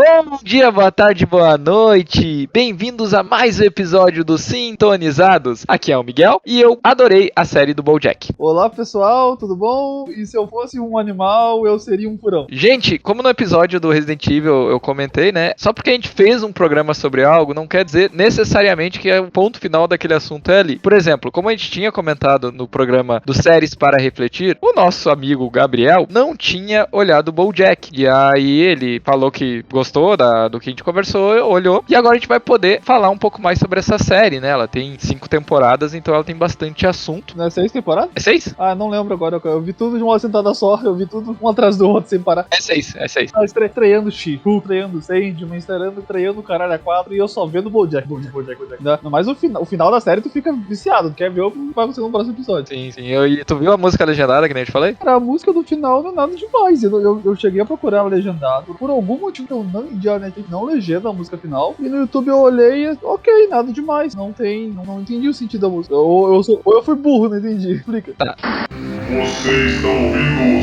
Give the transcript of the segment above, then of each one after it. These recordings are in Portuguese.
Bom dia, boa tarde, boa noite. Bem-vindos a mais um episódio do Sintonizados. Aqui é o Miguel e eu adorei a série do BoJack. Olá pessoal, tudo bom? E se eu fosse um animal, eu seria um furão. Gente, como no episódio do Resident Evil eu comentei, né? Só porque a gente fez um programa sobre algo, não quer dizer necessariamente que o ponto final daquele assunto é ali. Por exemplo, como a gente tinha comentado no programa do Séries para Refletir, o nosso amigo Gabriel não tinha olhado o BoJack. E aí ele falou que gostou do que a gente conversou, olhou. E agora a gente vai poder falar um pouco mais sobre essa série, né? Ela tem 5 temporadas, então ela tem bastante assunto. Não é 6 temporadas? É 6? Ah, não lembro agora. Eu vi tudo de uma sentada só. Eu vi tudo um atrás do outro, sem parar. É 6. Ah, estreando Shifu, estreando Sandman, estreando o caralho a 4 e eu só vendo o BoJack. Mas o final da série tu fica viciado. Tu quer ver o que vai acontecer no próximo episódio. Sim. E tu viu a música legendada que nem eu te falei? Cara, a música do final não é nada demais. Eu cheguei a procurar ela legendada. Por algum motivo eu não não legenda a música final. E no YouTube eu olhei e, ok, nada demais. Não entendi o sentido da música. Ou eu fui burro, não entendi. Explica. Tá. Você está ouvindo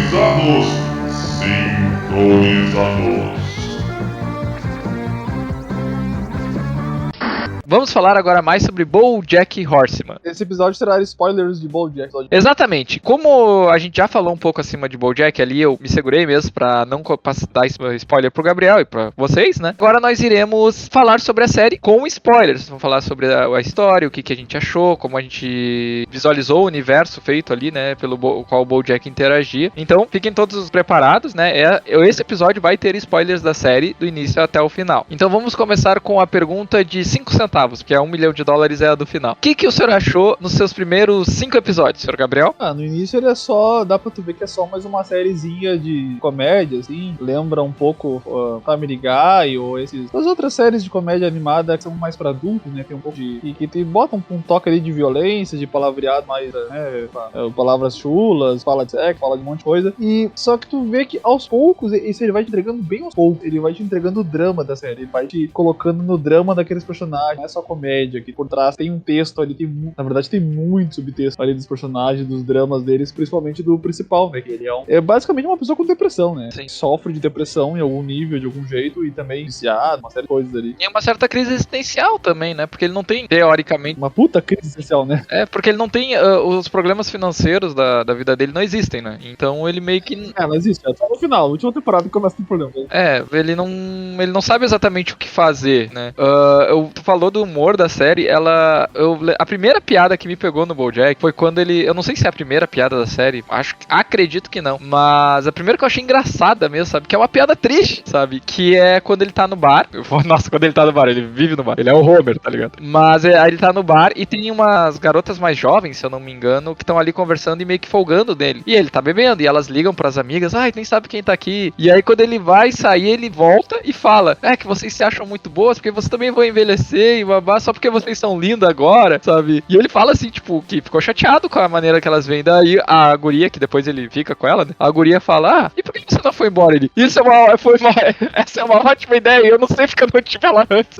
Sintonizados. Vamos falar agora mais sobre BoJack Horseman. Esse episódio terá spoilers de BoJack. Exatamente. Como a gente já falou um pouco acima de BoJack ali, eu me segurei mesmo pra não dar spoiler pro Gabriel e pra vocês, né? Agora nós iremos falar sobre a série com spoilers. Vamos falar sobre a história, o que a gente achou, como a gente visualizou o universo feito ali, né? Pelo qual o BoJack interagia. Então, fiquem todos preparados, né? Esse episódio vai ter spoilers da série do início até o final. Então vamos começar com a pergunta de 5 centavos, porque é $1 milhão é a do final. O que o senhor achou nos seus primeiros 5 episódios, senhor Gabriel? No início ele é só, dá pra tu ver que é só mais uma sériezinha de comédia, assim, lembra um pouco Family Guy ou as outras séries de comédia animada que são mais pra adultos, né, tem um pouco de, que te botam um toque ali de violência, de palavreado mais, né, palavras chulas, fala de sexo, fala de um monte de coisa, e só que tu vê que aos poucos, ele vai te entregando bem aos poucos, ele vai te entregando o drama da série, ele vai te colocando no drama daqueles personagens, não é só comédia, que por trás tem um texto ali, na verdade tem muito subtexto ali dos personagens, dos dramas deles, principalmente do principal, né, que ele é basicamente uma pessoa com depressão, né, Sim. Sofre de depressão em algum nível, de algum jeito, e também viciado, uma série de coisas ali. E é uma certa crise existencial também, né, porque ele não tem, teoricamente... Uma puta crise existencial, né? Porque ele não tem, os problemas financeiros da vida dele não existem, né, então ele meio que... Não existe, é só no final, a última temporada que começa o problema. Ele não sabe exatamente o que fazer, né, tu falou do humor da série, a primeira piada que me pegou no BoJack foi quando eu não sei se é a primeira piada da série, acredito que não, mas a primeira que eu achei engraçada mesmo, sabe, que é uma piada triste, sabe, que é quando ele tá no bar, nossa, quando ele tá no bar, ele vive no bar, ele é o Homer, tá ligado, mas aí ele tá no bar e tem umas garotas mais jovens, se eu não me engano, que estão ali conversando e meio que folgando dele, e ele tá bebendo, e elas ligam pras amigas, nem sabe quem tá aqui, e aí quando ele vai sair, ele volta e fala, que vocês se acham muito boas, porque vocês também vão envelhecer e babá, só porque vocês são lindas agora, sabe? E ele fala assim, tipo, que ficou chateado com a maneira que elas vêm. Daí a guria, que depois ele fica com ela, né? A guria fala, e por que você não foi embora? Essa é uma ótima ideia, eu não sei porque eu não tive ela antes.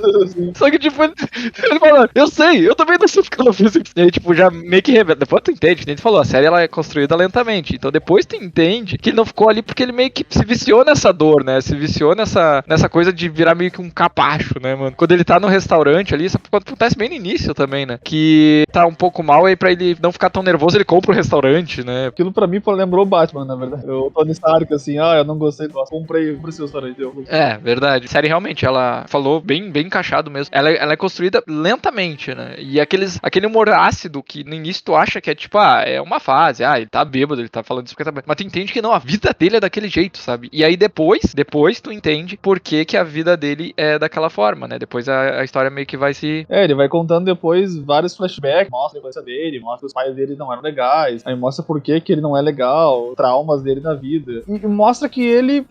Só que, tipo, ele fala, eu sei, eu também não sei porque eu não fiz isso. E aí, tipo, já meio que revela. Depois tu entende, que a gente falou, a série ela é construída lentamente. Então depois tu entende que ele não ficou ali porque ele meio que se viciou nessa dor, né? Se viciou nessa coisa de virar meio que um capacho, né, mano? Quando ele tá no restaurante ali, isso acontece bem no início também, né? Que tá um pouco mal e pra ele não ficar tão nervoso, ele compra o restaurante, né? Aquilo pra mim lembrou o Batman, na verdade. O Tony Stark, assim, eu não gostei, comprei esse restaurante. Verdade. A série realmente, ela falou bem encaixado mesmo. Ela é construída lentamente, né? E aquele humor ácido que no início tu acha que é tipo, é uma fase, ele tá bêbado, ele tá falando isso porque tá bêbado. Mas tu entende que não, a vida dele é daquele jeito, sabe? E aí depois tu entende por que a vida dele é daquela forma, né? Depois a história meio que vai se... ele vai contando depois vários flashbacks, mostra a infância dele, mostra que os pais dele não eram legais, aí mostra por que ele não é legal, traumas dele na vida. E mostra que ele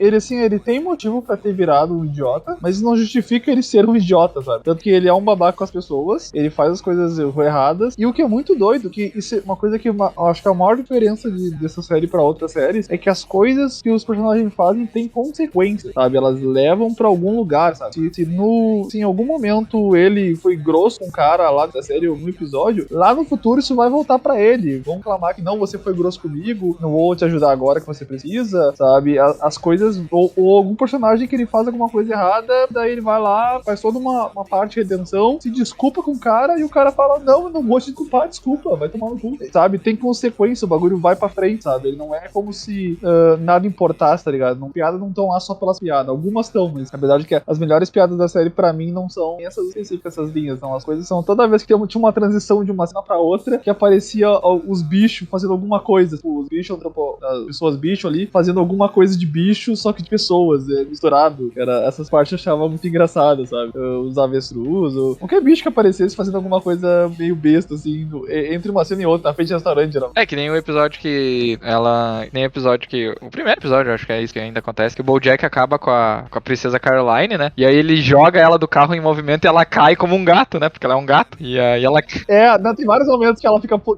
tem motivo pra ter virado um idiota, mas isso não justifica ele ser um idiota, sabe? Tanto que ele é um babaca com as pessoas, ele faz as coisas erradas, e o que é muito doido, que isso é uma coisa que acho que a maior diferença dessa série pra outras séries é que as coisas que os personagens fazem têm consequências, sabe? Elas levam pra algum lugar, sabe? Se em algum momento ele foi grosso com um cara lá da série no episódio, lá no futuro isso vai voltar pra ele. Vão clamar que não, você foi grosso comigo, não vou te ajudar agora que você precisa, sabe? As coisas, ou algum personagem que ele faz alguma coisa errada, daí ele vai lá, faz toda uma parte de redenção, se desculpa com o cara e o cara fala, não, eu não vou te desculpar, desculpa, vai tomar no cu, sabe? Tem consequência, o bagulho vai pra frente, sabe? Ele não é como se nada importasse, tá ligado? Piadas não estão lá só pelas piadas, algumas estão, mas a verdade é que as melhores piadas da série pra mim não são essas específicas, essas linhas, não. As coisas são toda vez que tinha uma transição de uma cena pra outra, que aparecia os bichos fazendo alguma coisa, tipo, os bichos, as pessoas bicho ali, fazendo alguma coisa de bicho, só que de pessoas, misturado. Essas partes eu achava muito engraçadas, sabe? Os avestruz, qualquer bicho que aparecesse fazendo alguma coisa meio besta, assim, entre uma cena e outra, na frente do restaurante, geral. É que nem o episódio que ela... Nem o episódio que... O primeiro episódio, eu acho que é isso que ainda acontece, que o BoJack acaba com a princesa Caroline, né? E aí ele joga ela do carro em movimento e ela cai como um gato, né? Porque ela é um gato. E aí ela... Tem vários momentos que ela fica pro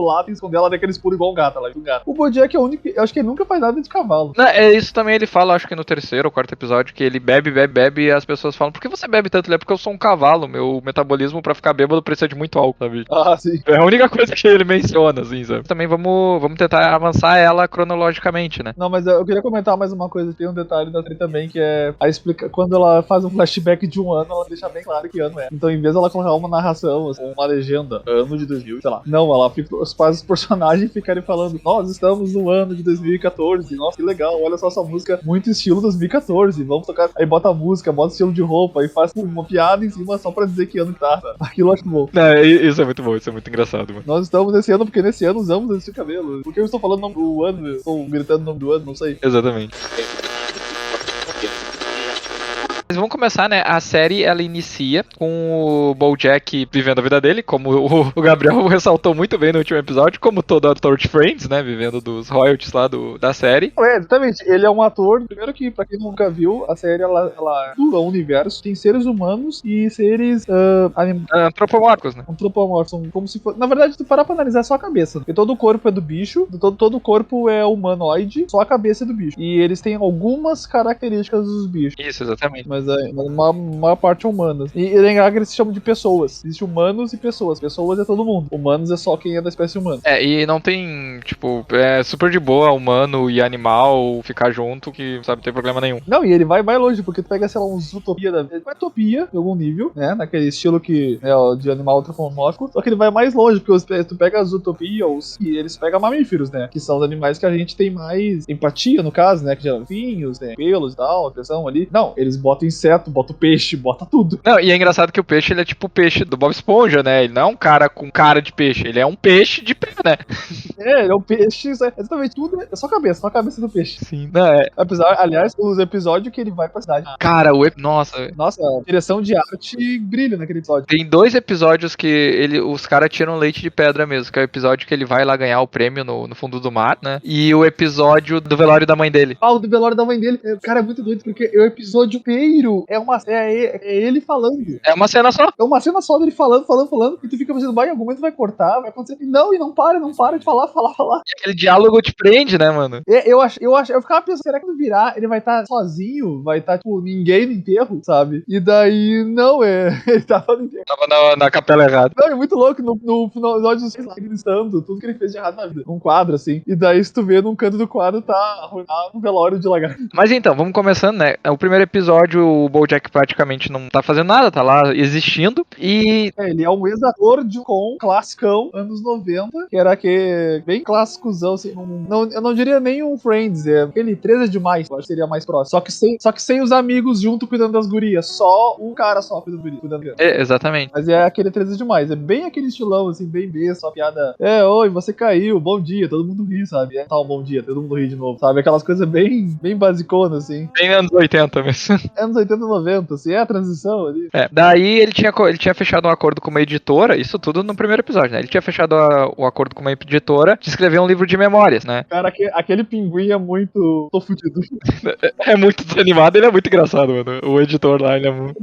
lado e esconder ela daqueles pulos igual um gato, ela é um gato. O BoJack é o único... Eu acho que ele nunca faz nada de cavalo. Não, é isso também ele fala, acho que no terceiro ou quarto episódio, que ele bebe e as pessoas falam, por que você bebe tanto? Ele é porque eu sou um cavalo, meu metabolismo pra ficar bêbado precisa de muito álcool, sabe? Ah, sim. É a única coisa que ele menciona, assim, sabe? Também vamos tentar avançar ela cronologicamente, né? Não, mas eu queria comentar mais uma coisa. Tem um detalhe da série também, que é quando ela faz um flashback de um ano, ela deixa bem claro que ano é. Então, em vez de ela colocar uma narração, assim, uma legenda, ano de 2000, sei lá. Não, ela faz os personagens ficarem falando, nós estamos no ano de 2014, nossa, que legal, olha só essa música, muito estilo 2014, vamos tocar. Aí bota a música, bota estilo de roupa, e faz uma piada em cima só pra dizer que ano que tá. Aquilo eu acho bom. Isso é muito bom, isso é muito engraçado, mano. Nós estamos nesse ano porque nesse ano usamos esse cabelo. Por que eu estou falando o nome do ano? Eu estou gritando o nome do ano, não sei. Exatamente. Mas vamos começar, né? A série, ela inicia com o BoJack vivendo a vida dele, como o Gabriel ressaltou muito bem no último episódio, como todo ator de Friends, né? Vivendo dos royalties lá da série. Exatamente. Ele é um ator, primeiro que, pra quem nunca viu, a série, ela é um universo, tem seres humanos e seres antropomórficos, né? Antropomórficos, são como se fosse... Na verdade, se tu parar pra analisar, é só a cabeça. Porque todo o corpo é do bicho, todo o corpo é humanoide, só a cabeça é do bicho. E eles têm algumas características dos bichos. Isso, exatamente. Mas a maior parte é humanas. E é legal que eles se chamam de pessoas. Existem humanos e pessoas. Pessoas é todo mundo. Humanos é só quem é da espécie humana. E não tem, tipo, é super de boa humano e animal ficar junto, que, sabe, não tem problema nenhum. Não, e ele vai mais longe, porque tu pega, sei lá, uns utopia da vida. Uma utopia, em algum nível, né? Naquele estilo que é de animal antropomórfico. Só que ele vai mais longe, porque tu pega as utopias e eles pegam mamíferos, né? Que são os animais que a gente tem mais empatia, no caso, né? Que geram vinhos, né? Pelos e tal, atenção ali. Não, eles botam inseto, botam peixe, botam tudo. Não, e é engraçado que o peixe, ele é tipo o peixe do Bob Esponja, né? Ele não é um cara com cara de peixe, ele é um peixe de pé, né? Ele é um peixe, exatamente tudo, é só a cabeça do peixe. Sim, né? Apesar, aliás, os episódios que ele vai pra cidade. Cara, nossa. Nossa, a direção de arte brilha naquele episódio. Tem 2 episódios que os caras tiram leite de pedra mesmo, que é o episódio que ele vai lá ganhar o prêmio no fundo do mar, né? E o episódio do velório da mãe dele. O do velório da mãe dele, cara, é muito doido, porque o episódio inteiro é ele falando. É uma cena só. É uma cena só dele falando, e tu fica pensando, vai, em algum momento vai cortar, vai acontecer. E não para de falar. E aquele diálogo te prende, né, mano? Eu ficava pensando, será que quando virar, ele vai estar sozinho? Vai estar, tipo, ninguém no enterro, sabe? E daí, não, ele tava no enterro. Tava na capela errada. Não, é muito louco, no final do episódio, sei lá, ele listando tudo que ele fez de errado na vida. Um quadro, assim. E daí, se tu vê num canto do quadro, tá arruinado um velório de lagarto. Mas então, vamos começando, né? O primeiro episódio, o BoJack praticamente não tá fazendo nada, tá lá existindo. E... ele é um ex-ator de um classicão, anos 90, que era aquele bem clássicozão, assim. Eu não diria nem um Friends, aquele 13 é demais, eu acho que seria mais próximo. Só que sem os amigos junto cuidando das gurias. Só um cara só cuidando das gurias. Exatamente. Mas é aquele 13 é demais. É bem aquele estilão, assim, bem besta, só piada. Oi, você caiu, bom dia, todo mundo ri, sabe? Bom dia, todo mundo ri de novo, sabe? Aquelas coisas bem basiconas, assim. Bem anos 80 mesmo. Anos 80 e 90, assim, é a transição ali. Daí ele tinha fechado um acordo com uma editora, isso tudo no primeiro episódio, né? Ele tinha fechado o acordo com uma editora de escrever um livro de memórias, né? Cara, aquele pinguim é muito... Tô fudido. É muito desanimado, ele é muito engraçado, mano. O editor lá, ele é muito...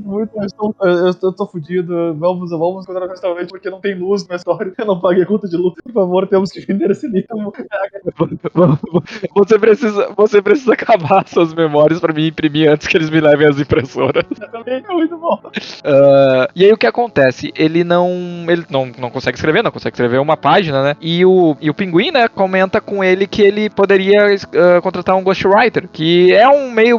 Eu tô fudido, vamos encontrar no restaurante porque não tem luz na história. Eu não paguei a conta de luz. Por favor, temos que vender esse livro. Você precisa acabar suas memórias pra me imprimir antes que eles me levem as impressoras. Também é muito bom. E aí o que acontece? Ele não consegue escrever uma página, né? E o Pinguim, né, comenta com ele que ele poderia contratar um ghostwriter, que é um meio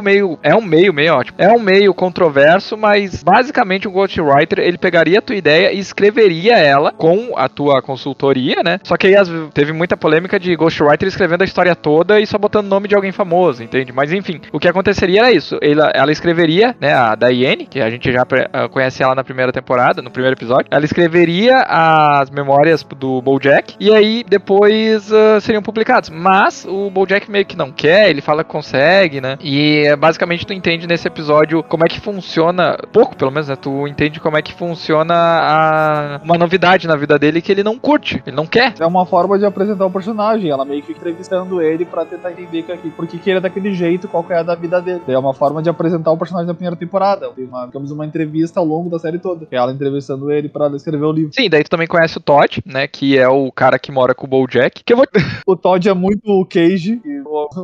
ótimo. É um meio controverso, mas basicamente um ghostwriter, ele pegaria a tua ideia e escreveria ela com a tua consultoria, né? Só que aí teve muita polêmica de ghostwriter escrevendo a história toda e só botando o nome de alguém famoso, entende? Mas enfim, o que aconteceria era isso. Ela escreveria, né, a Diane, que a gente já conhece ela na primeira temporada, no primeiro episódio, ela escreveria as memórias do BoJack e aí depois seriam publicados. Mas o BoJack meio que não quer, ele fala que consegue, né? E basicamente tu entende nesse episódio como é que funciona, pouco pelo menos, né? Tu entende como é que funciona uma novidade na vida dele que ele não curte, ele não quer. É uma forma de apresentar o personagem, ela meio que entrevistando ele pra tentar entender por que ele é daquele jeito, qual que é a da vida dele. É uma forma de apresentar o personagem da primeira temporada. Tem uma entrevista ao longo da série toda, ela entrevistando ele pra escrever o livro. Sim, daí tu também conhece o Todd, né, que é o cara que mora com o BoJack, que eu vou... O Todd é muito o Cage,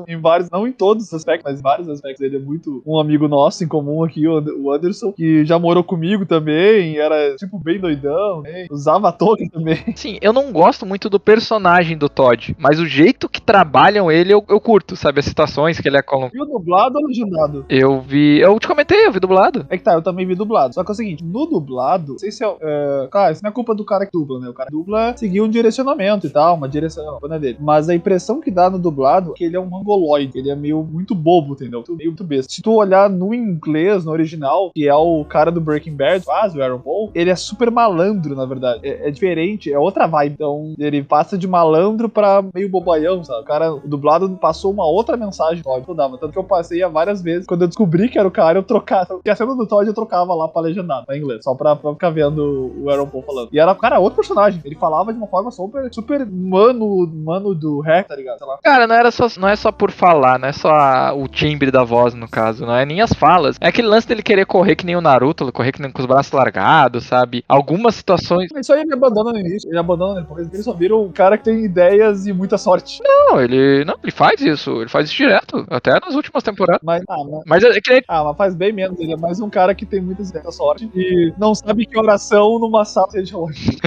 em vários, não em todos os aspectos, mas em vários aspectos. Ele é muito um amigo nosso em comum aqui, o Anderson, que já morou comigo também, era tipo bem doidão, né? Usava a touca também. Sim, eu não gosto muito do personagem do Todd, mas o jeito que trabalham ele eu curto, sabe? As situações que ele é colocado. Viu dublado ou legendado? Eu te comentei, eu vi dublado. É que tá, eu também vi dublado. Só que é o seguinte, no dublado, não sei se cara, isso não é culpa do cara que dubla, né? O cara que dubla seguiu um direcionamento e tal, uma direção, não é dele. Mas a impressão que dá no dublado é que ele é um mongoloide, ele é meio muito bobo, entendeu? Muito besta. Se tu olhar no inglês, no original, que é o cara do Breaking Bad, faz o Aaron Paul, ele é super malandro, na verdade. É diferente, é outra vibe. Então, ele passa de malandro pra meio bobalhão, sabe? O cara, o dublado passou uma outra mensagem, Todd, eu dava. Tanto que eu passei várias vezes. Quando eu descobri que era o cara, eu trocava. Porque a cena do Todd eu trocava lá pra legendar, pra inglês. Só pra ficar vendo o Aaron Paul falando. E era, cara, outro personagem. Ele falava de uma forma super mano do hack, tá ligado? Sei lá. Cara, não é só por falar, não é só o timbre da voz, no caso, não é nem as falas. É aquele lance dele querer correr que nem o Naruto, correr que nem com os braços largados, sabe? Algumas situações... Isso aí ele abandona no início, ele abandona depois. Ele só vira um cara que tem ideias e muita sorte. Não, ele faz isso direto, até nas últimas temporadas. Mas é que... mas faz bem menos, ele é mais um cara que tem muitas ideias da sorte e não sabe que oração numa sala de longe.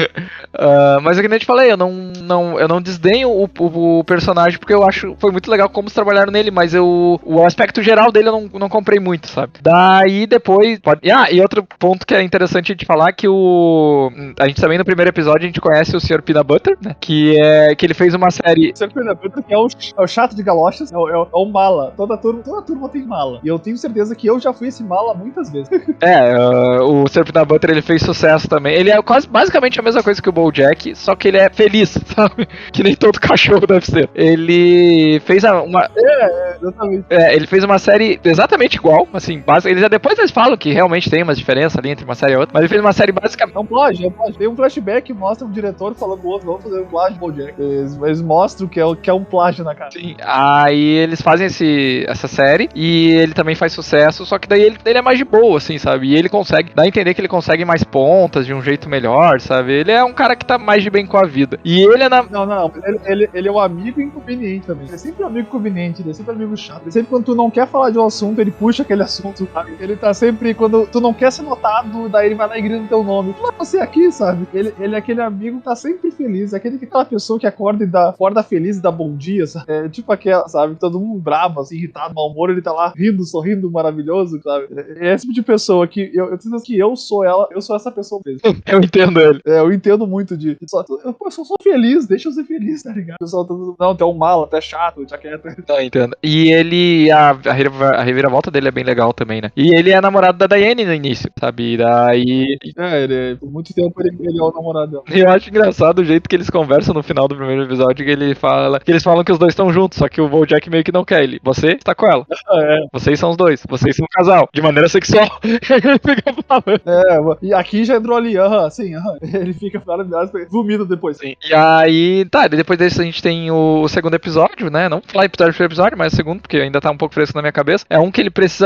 Mas é que nem eu te falei, eu não desdenho o personagem, porque eu acho foi muito legal como eles trabalharam nele, mas o aspecto geral dele eu não comprei muito, sabe? Daí depois... e outro ponto que é interessante de falar, que a gente também no primeiro episódio a gente conhece o Sr. Peanut Butter, né? Que ele fez uma série... O Sr. Peanut Butter, que é o chato de galochas, é o mala. Toda turma tem mala. E eu tenho certeza que eu já fui esse mala muitas vezes. O Sr. Peanut Butter, ele fez sucesso também. Ele é basicamente a mesma coisa que o BoJack, só que ele é feliz, sabe? Que nem todo cachorro deve ser. Ele fez exatamente. Ele fez uma série exatamente igual, assim, depois eles falam que realmente tem umas diferenças ali entre uma série e outra, mas ele fez uma série basicamente... É um plágio. Tem um flashback que mostra um diretor falando pro outro, vamos fazer um plágio do BoJack. Eles mostram que é um plágio na cara. Sim, aí eles fazem essa série e ele também faz sucesso, só que daí ele é mais de boa, assim, sabe? E ele consegue, dá a entender que ele consegue mais pontas de um jeito melhor, sabe? Ele é um cara que tá mais de bem com a vida. E ele é Não, ele é um amigo inconveniente também. Ele é sempre um amigo conveniente, ele é sempre um amigo chato. Ele sempre, quando tu não quer falar de um assunto, ele puxa aquele assunto, sabe? Ele tá sempre, quando tu não quer ser notado, daí ele vai lá e grita no teu nome. Fala você aqui, sabe? Ele é aquele amigo que tá sempre feliz, é aquela pessoa que acorda feliz e dá bom dia, sabe? É tipo aquela, sabe? Todo mundo bravo, assim, irritado, mau humor, ele tá lá rindo, sorrindo, maravilhoso, sabe? É esse tipo de pessoa que eu sinto que eu sou essa pessoa mesmo. Eu entendo ele. Eu entendo muito de... Eu só sou feliz, deixa eu ser feliz, tá ligado? O pessoal tá tudo... Não, tu é um mala, tu é chato, já quieto. Não, entendo. E ele... A reviravolta dele é bem legal também, né? E ele é namorado da Diane no início, sabe? E daí... Por muito tempo ele é o namorado dela. Eu acho engraçado o jeito que eles conversam no final do primeiro episódio, que eles falam que os dois estão juntos, só que o BoJack meio que não quer ele. Você está com ela. Vocês são os dois. Vocês são um casal. De maneira sexual. Ele fica falando. E aqui já entrou ali, ele fica vomita depois. Sim. E aí, depois desse a gente tem o segundo episódio, né? Não vou falar episódio por episódio, mas o segundo, porque ainda tá um pouco fresco na minha cabeça. É um que ele precisa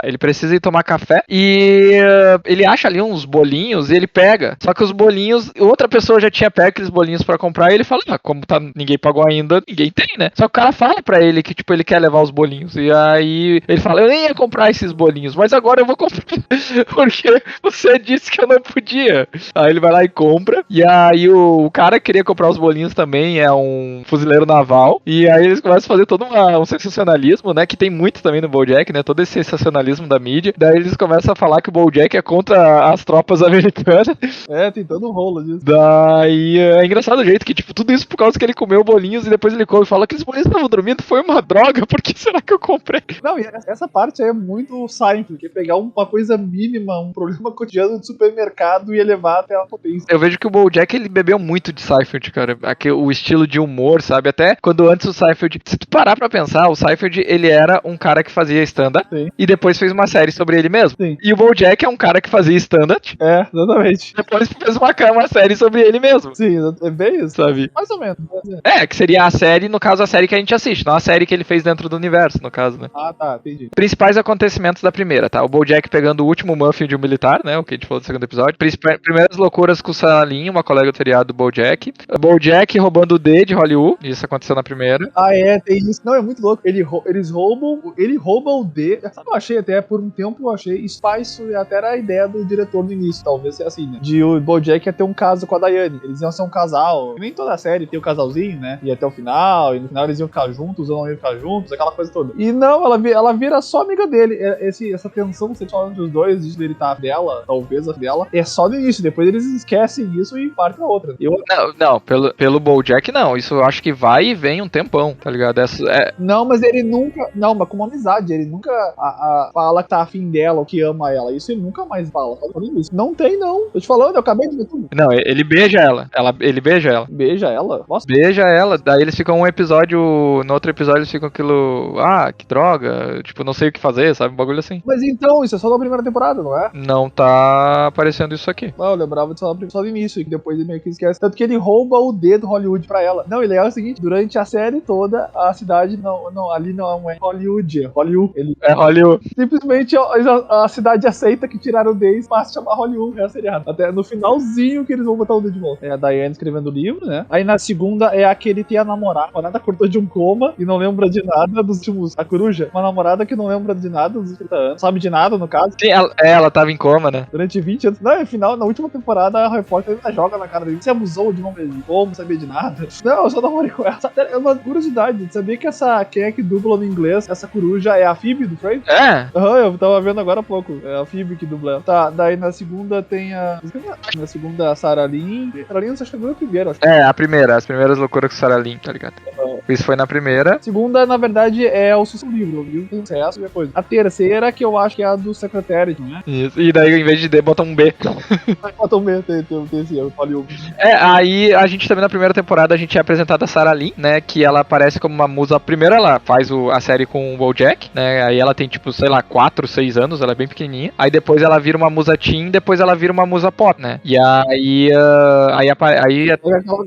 ele precisa ir tomar café e ele acha ali uns bolinhos e ele pega. Só que os bolinhos, outra pessoa já tinha pego aqueles bolinhos pra comprar e ele fala, como ninguém pagou ainda, ninguém tem, né? Só que o cara fala pra ele que, tipo, ele quer levar os bolinhos. E aí ele fala, eu nem ia comprar esses bolinhos, mas agora eu vou comprar, porque você disse que eu não podia. Aí ele vai lá e compra, e aí o cara que queria comprar os bolinhos também é um fuzileiro naval, e aí eles começam a fazer todo um sensacionalismo, né, que tem muito também no BoJack, né, todo esse sensacionalismo da mídia. Daí eles começam a falar que o BoJack é contra as tropas americanas. Tem todo um rolo disso. Daí é engraçado o jeito que, tipo, tudo isso por causa que ele comeu bolinhos e depois ele come e fala que os bolinhos estavam dormindo, foi uma droga, por que será que eu comprei? Não, e essa parte aí é muito Seinfeld, que é pegar uma coisa mínima, um problema cotidiano de supermercado e elevar até a potência. Eu vejo que o BoJack, ele bebeu muito de Seinfeld, cara. O estilo de humor, sabe? Até quando antes o Seinfeld... Se tu parar pra pensar, o Seinfeld, ele era um cara que fazia stand-up e depois fez uma série sobre ele mesmo. Sim. E o BoJack é um cara que fazia stand-up. Exatamente. Depois fez uma série sobre ele mesmo. Sim, é bem isso. Sabe? Mais ou menos. Que seria a série, no caso, a série que a gente assiste, não a série que ele fez dentro do universo, no caso, né? Ah, tá, entendi. Principais acontecimentos da primeira, tá? O BoJack pegando o último muffin de um militar, né? O que a gente falou do segundo episódio. Primeiras loucuras com o Salim, uma colega do feriado do BoJack. O BoJack roubando o D de Hollywood. Isso aconteceu na primeira. Tem isso. Não, é muito louco. Ele rouba o D. Sabe, eu achei até, por um tempo, eu achei isso até era a ideia do diretor no início, talvez seja assim, né? De o BoJack ia ter um caso com a Diane. Eles iam ser um casal. Nem toda a série tem o casalzinho, né? E até o final, e no final eles iam ficar juntos ou não iam ficar juntos, aquela coisa toda. E não, ela vira só amiga dele. Essa tensão sexual entre os dois, de ele tá dela, talvez a dela, é só no início. Depois eles esquecem isso e partem pra outra. Não, pelo BoJack não. Isso eu acho que vai e vem um tempão, tá ligado? Não, mas ele nunca... Não, mas como amizade, ele nunca fala que tá afim dela ou que ama ela. Isso ele nunca mais fala. Não tem, não. Tô te falando, eu acabei de ver tudo. Não, ele beija ela. Ele beija ela. Beija ela? Nossa. Beija ela. Daí eles ficam um episódio... No outro episódio eles ficam aquilo... Ah, que droga. Tipo, não sei o que fazer, sabe? Um bagulho assim. Mas então, isso é só da primeira temporada, não é? Não tá aparecendo isso aqui. Não, eu lembrava só do início, e que depois ele meio que esquece. Tanto que ele rouba o D do Hollywood pra ela. Não, e legal é o seguinte, durante a série toda, a cidade ali não é Hollywood, é Hollywood. É Hollywood. Simplesmente a cidade aceita que tiraram o D e passa a chamar Hollywood, é a seriado. Até no finalzinho que eles vão botar o D de volta. É a Diane escrevendo o livro, né? Aí na segunda é a que ele tem a namorada cortou de um coma e não lembra de nada dos últimos... A coruja, uma namorada que não lembra de nada dos 30 anos. Sabe de nada, no caso. Sim, ela tava em coma, né? Durante 20 anos. Não, no final, na última temporada, a repórter ainda joga na cara dele. Você abusou de não ver como, sabia de nada. Não, eu só namorei com ela. É uma curiosidade. Sabia que quem é que dubla no inglês, essa coruja é a Phoebe do Friends? Eu tava vendo agora há pouco. É a Phoebe que dubla ela. Tá, daí na segunda tem a... Na segunda a Sarah Lynn. Sarah Lynn, acho que foi a primeira. Acho. A primeira. As primeiras loucuras com Sarah Lynn, tá ligado? Isso foi na primeira. Segunda, na verdade, é o sucesso do livro. O livro tem sucesso e coisa. A terceira, que eu acho que é a do Secretary, né? Isso. E daí, em vez de D, bota um B. Bota um B, tem esse, eu falei o... Aí a gente também na primeira temporada, a gente é apresentado a Sarah Lynn, né? Que ela aparece como uma musa. Primeiro ela faz a série com o BoJack, né? Aí ela tem, tipo, sei lá, 4, 6 anos, ela é bem pequenininha. Aí depois ela vira uma musa teen, depois ela vira uma musa pop, né? E aí...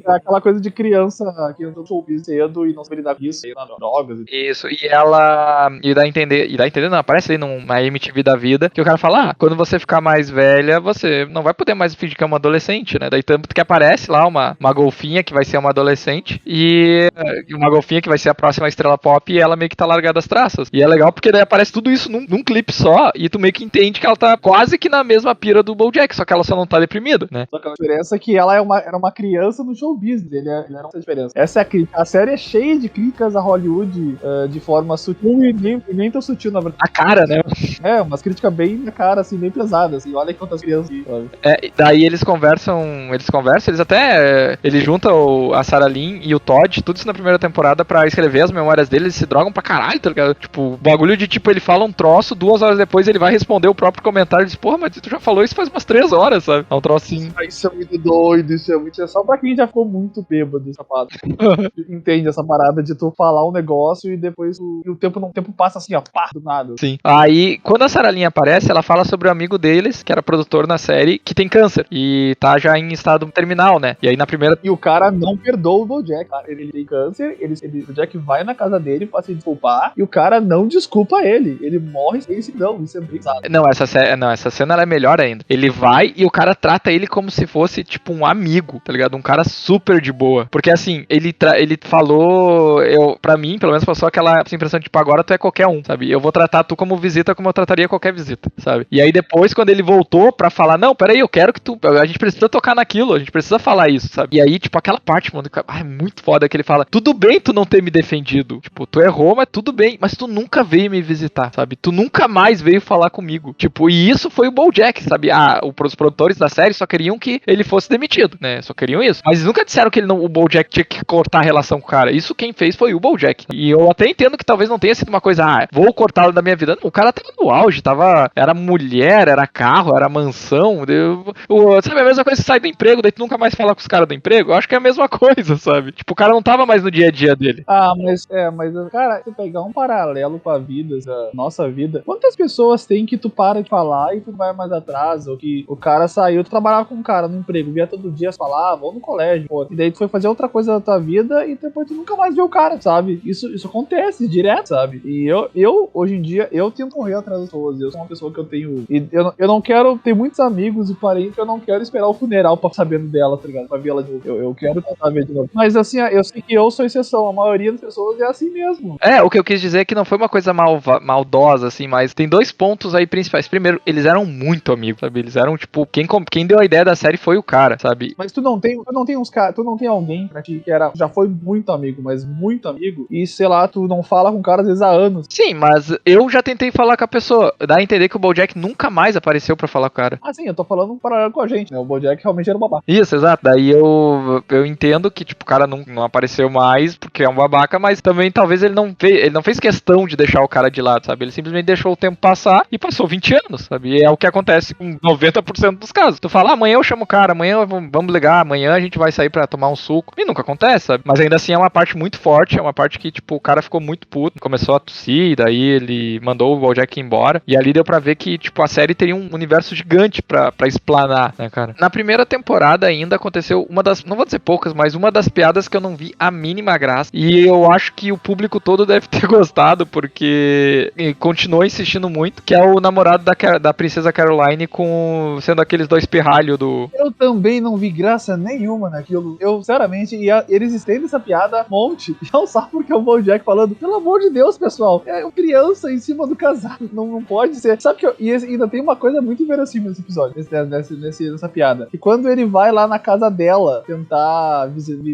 aquela coisa de criança que não soube cedo e não sabe lidar com isso, drogas. Isso, e ela... E dá a entender, não, aparece ali numa MTV da vida, que o cara fala, quando você ficar mais velha, você não vai poder mais fingir que é uma adolescente, né? Daí tanto que aparece lá uma golfinha que vai ser uma adolescente, e uma golfinha que vai ser a próxima estrela pop, e ela meio que tá largada as traças. E é legal porque daí aparece tudo isso num clipe só, e tu meio que entende que ela tá quase que na mesma pira do BoJack, só que ela só não tá deprimida, né? Só que a diferença é que ela era uma criança no show business, ele era essa diferença. Essa é a crítica. A série é cheia de críticas a Hollywood de forma sutil e nem tão sutil, na verdade. A cara, né? Umas críticas bem na cara, assim, bem pesadas, assim. Olha quantas crianças. Daí eles conversam, eles até... Eles juntam a Sarah Lynn e o Todd, tudo isso na primeira temporada, pra escrever as memórias deles, eles se drogam pra caralho, tá ligado? Tipo, bagulho de, tipo, ele fala um troço, 2 horas depois ele vai responder o próprio comentário e diz, porra, mas tu já falou isso faz umas 3 horas, sabe? É um troço assim. Isso é muito doido, isso é muito... É só pra quem já ficou muito bêbado, safado. Entende essa parada de tu falar um negócio e depois o tempo passa assim, ó, pá, do nada. Sim. Aí, quando a Sarah Lynn aparece, ela fala sobre o amigo deles, que era produtor na série, que tem câncer. E tá já em estado terminal, né? E aí na primeira... E o cara não perdoa o BoJack. Ele tem câncer, o BoJack vai na casa dele pra se desculpar, e o cara não desculpa ele. Ele morre sem não, isso é bem pesado. Não, essa cena ela é melhor ainda. Ele vai e o cara trata ele como se fosse, tipo, um amigo, tá ligado? Um cara super de boa. Porque assim, ele falou pra mim, pelo menos passou aquela impressão de, tipo, agora tu é qualquer um, sabe? Eu vou tratar tu como visita como eu trataria qualquer visita, sabe? E aí depois, quando ele voltou pra falar, não, peraí, eu quero que a gente precisa tocar naquilo, a gente precisa falar isso, sabe? E aí, tipo, aquela parte, mano, é muito foda que ele fala, tudo bem tu não ter me defendido, tipo, tu errou, mas tudo bem, mas tu nunca veio me visitar, sabe? Tu nunca mais veio falar comigo, tipo, e isso foi o BoJack, sabe? Os produtores da série só queriam que ele fosse demitido, né? Só queriam isso. Mas eles nunca disseram que o BoJack tinha que cortar a relação com o cara. Isso quem fez foi o BoJack. E eu até entendo que talvez não tenha sido uma coisa, vou cortá-lo da minha vida. Não, o cara tava no auge, era mulher, era carro, era mansão. Sabe, a mesma coisa que sai do emprego, daí tu nunca mais fala com os caras do emprego. Eu acho que é a mesma coisa, sabe? Tipo, o cara não tava mais no dia a dia dele. Cara, se pegar um paralelo com a vida, a nossa vida, quantas pessoas tem que tu para de falar e tu vai mais atrás? Ou que o cara saiu, tu trabalhava com um cara no emprego, via todo dia falar, ou no colégio, pô, e daí tu foi fazer outra coisa da tua vida e depois tu nunca mais vê o cara, sabe? Isso acontece direto, sabe? E eu hoje em dia, eu tento correr atrás das pessoas. Eu sou uma pessoa que eu tenho. E eu não quero ter muitos amigos e parentes, eu não quero esperar o funeral pra sabendo dela, tá ligado? Pra vê-la de novo. Eu quero tentar ver de novo. Mas assim, eu sei que eu sou exceção, a maioria das pessoas é assim mesmo. O que eu quis dizer é que não foi uma coisa maldosa, assim, mas tem dois pontos aí principais. Primeiro, eles eram muito amigos, sabe? Eles eram, tipo, quem deu a ideia da série foi o cara, sabe? Mas tu não tem uns caras, tu não tem alguém pra ti que já foi muito amigo, mas muito amigo, e sei lá, tu não fala com o cara às vezes há anos. Sim, mas eu já tentei falar com a pessoa. Dá a entender que o BoJack nunca mais apareceu pra falar com o cara. Ah, sim, eu tô falando um paralelo com a gente, né? O BoJack realmente era um babaca. Isso, exato. Daí eu entendo que, tipo, o cara não apareceu mais porque é um babaca, mas também talvez ele não fez questão de deixar o cara de lado, sabe? Ele simplesmente deixou o tempo passar e passou 20 anos, sabe? E é o que acontece com 90% dos casos. Tu fala, amanhã eu chamo o cara, amanhã vamos ligar, amanhã a gente vai sair pra tomar um suco. E nunca acontece, sabe? Mas ainda assim é uma parte muito forte, é uma parte que, tipo, o cara ficou muito puto, começou a tossir, daí ele mandou o BoJack embora. E ali deu pra ver que, tipo, a série teria um universo gigante pra explanar, né, cara? Na primeira temporada ainda aconteceu uma das, não vou dizer poucas, mas uma das piadas que eu não vi a mínima graça. E eu acho que o público todo deve ter gostado, porque continuou insistindo muito, que é o namorado da princesa Caroline sendo aqueles dois pirralhos do... Eu também não vi graça nenhuma naquilo. Eu, sinceramente, eles estendem essa piada um monte. E não sabe porque é o BoJack falando, pelo amor de Deus, pessoal, é uma criança em cima do casal. Não pode ser. Sabe que e ainda tem uma coisa muito inverossímil nesse episódio, nessa piada. Que quando ele vai lá na casa dela tentar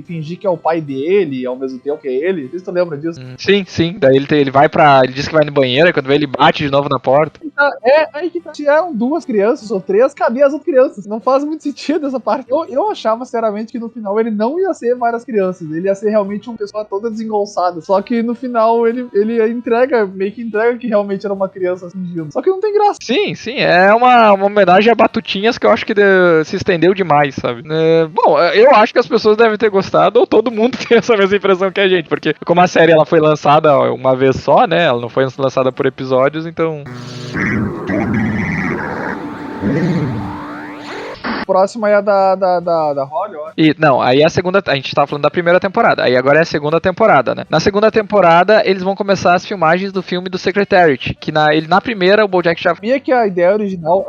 fingir que é o pai dele, ao mesmo tempo que é ele, vocês tu lembra disso? Sim. Daí ele vai ele diz que vai no banheiro, e quando vê ele bate de novo na porta. Aí que tá. Se eram duas crianças ou três, cabia as outras crianças. Não faz muito sentido essa parte. Eu achava, sinceramente, que no final ele não ia ser várias crianças. Ele ia ser realmente uma pessoa toda desengonçada. Só que no final ele meio que entrega que realmente era uma criança fingindo. Só que não tem graça. Sim, é uma homenagem a Batutinhas que eu acho que se estendeu demais, sabe? Bom, eu acho que as pessoas devem ter gostado, ou todo mundo tem essa mesma impressão que a gente, porque como a série ela foi lançada uma vez só, né? Ela não foi lançada por episódios, então... Próxima é a da Holly, ó. Não, aí é a segunda. A gente tava falando da primeira temporada. Aí agora é a segunda temporada, né? Na segunda temporada, eles vão começar as filmagens do filme do Secretariat. Que na primeira, o BoJack já. Sabia que a ideia original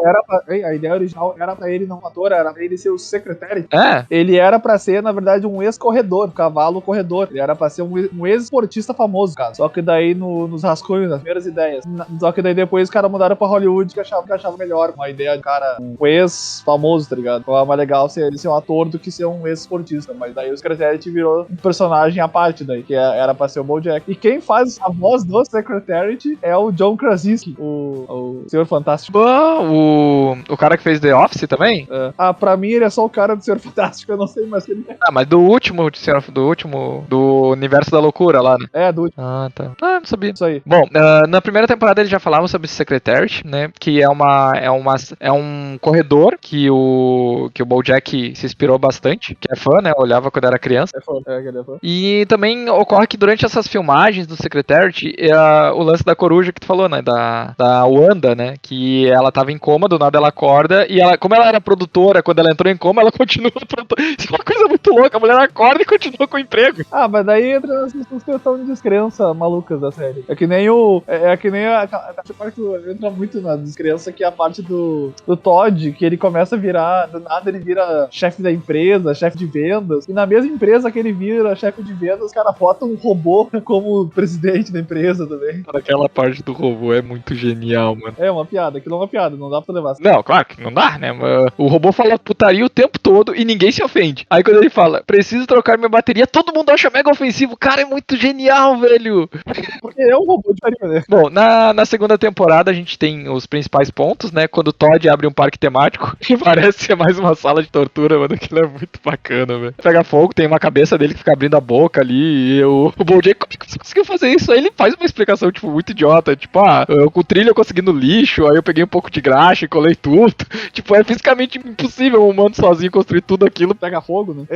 era pra ele não ator, era pra ele ser o Secretariat. Ele era pra ser, na verdade, um ex-corredor, um cavalo corredor. Ele era pra ser um ex-esportista famoso, cara. Só que daí nos rascunhos, nas primeiras ideias. Só que daí depois os caras mudaram pra Hollywood que achava melhor. Uma ideia de cara, um ex-famoso, tá ligado? Então é mais legal ele ser um ator do que ser um ex-esportista. Mas daí o Secretariat virou um personagem à parte daí, que era pra ser o BoJack. E quem faz a voz do Secretariat é o John Krasinski, o Senhor Fantástico. O cara que fez The Office também? Pra mim ele é só o cara do Senhor Fantástico, eu não sei mais quem ele é. Mas do último, do Universo da Loucura lá, né? Do último. Tá. Não sabia. Isso aí. Bom, na primeira temporada eles já falavam sobre esse Secretariat, né? Que é um corredor que o BoJack se inspirou bastante, que é fã, né? Eu olhava quando era criança. Ele é fã. E também ocorre que durante essas filmagens do Secretariat, o lance da coruja que tu falou, né? Da Wanda, né? Que ela tava em coma, do nada ela acorda, e como ela era produtora, quando ela entrou em coma, ela continua produtora. Isso é uma coisa muito louca, a mulher acorda e continua com o emprego. Mas daí entra essas questões de descrença malucas da série. É que nem o... É que nem a parte que entra muito na descrença, que é a parte do Todd, que ele começa a virar... Do nada ele vira chefe da empresa, chefe de vendas. E na mesma empresa que ele vira chefe de vendas, os caras botam um robô como presidente da empresa também. Aquela parte do robô é muito genial, mano. É uma piada, aquilo é uma piada, não dá pra levar. Não, claro que não dá, né? O robô fala putaria o tempo todo e ninguém se ofende. Aí quando ele fala, preciso trocar minha bateria, todo mundo acha mega ofensivo. Cara, é muito genial, velho. Porque é um robô de farinha, né? Bom, na segunda temporada a gente tem os principais pontos, né? Quando o Todd abre um parque temático e parece ser mais uma sala de tortura, mano. Aquilo é muito bacana, velho. Pega fogo, tem uma cabeça dele que fica abrindo a boca ali e o BoJack, como é que você conseguiu fazer isso? Aí ele faz uma explicação, tipo, muito idiota. Tipo, com o trilho eu consegui no lixo, aí eu peguei um pouco de graxa e colei tudo. Tipo, é fisicamente impossível um humano sozinho construir tudo aquilo. Pega fogo, né?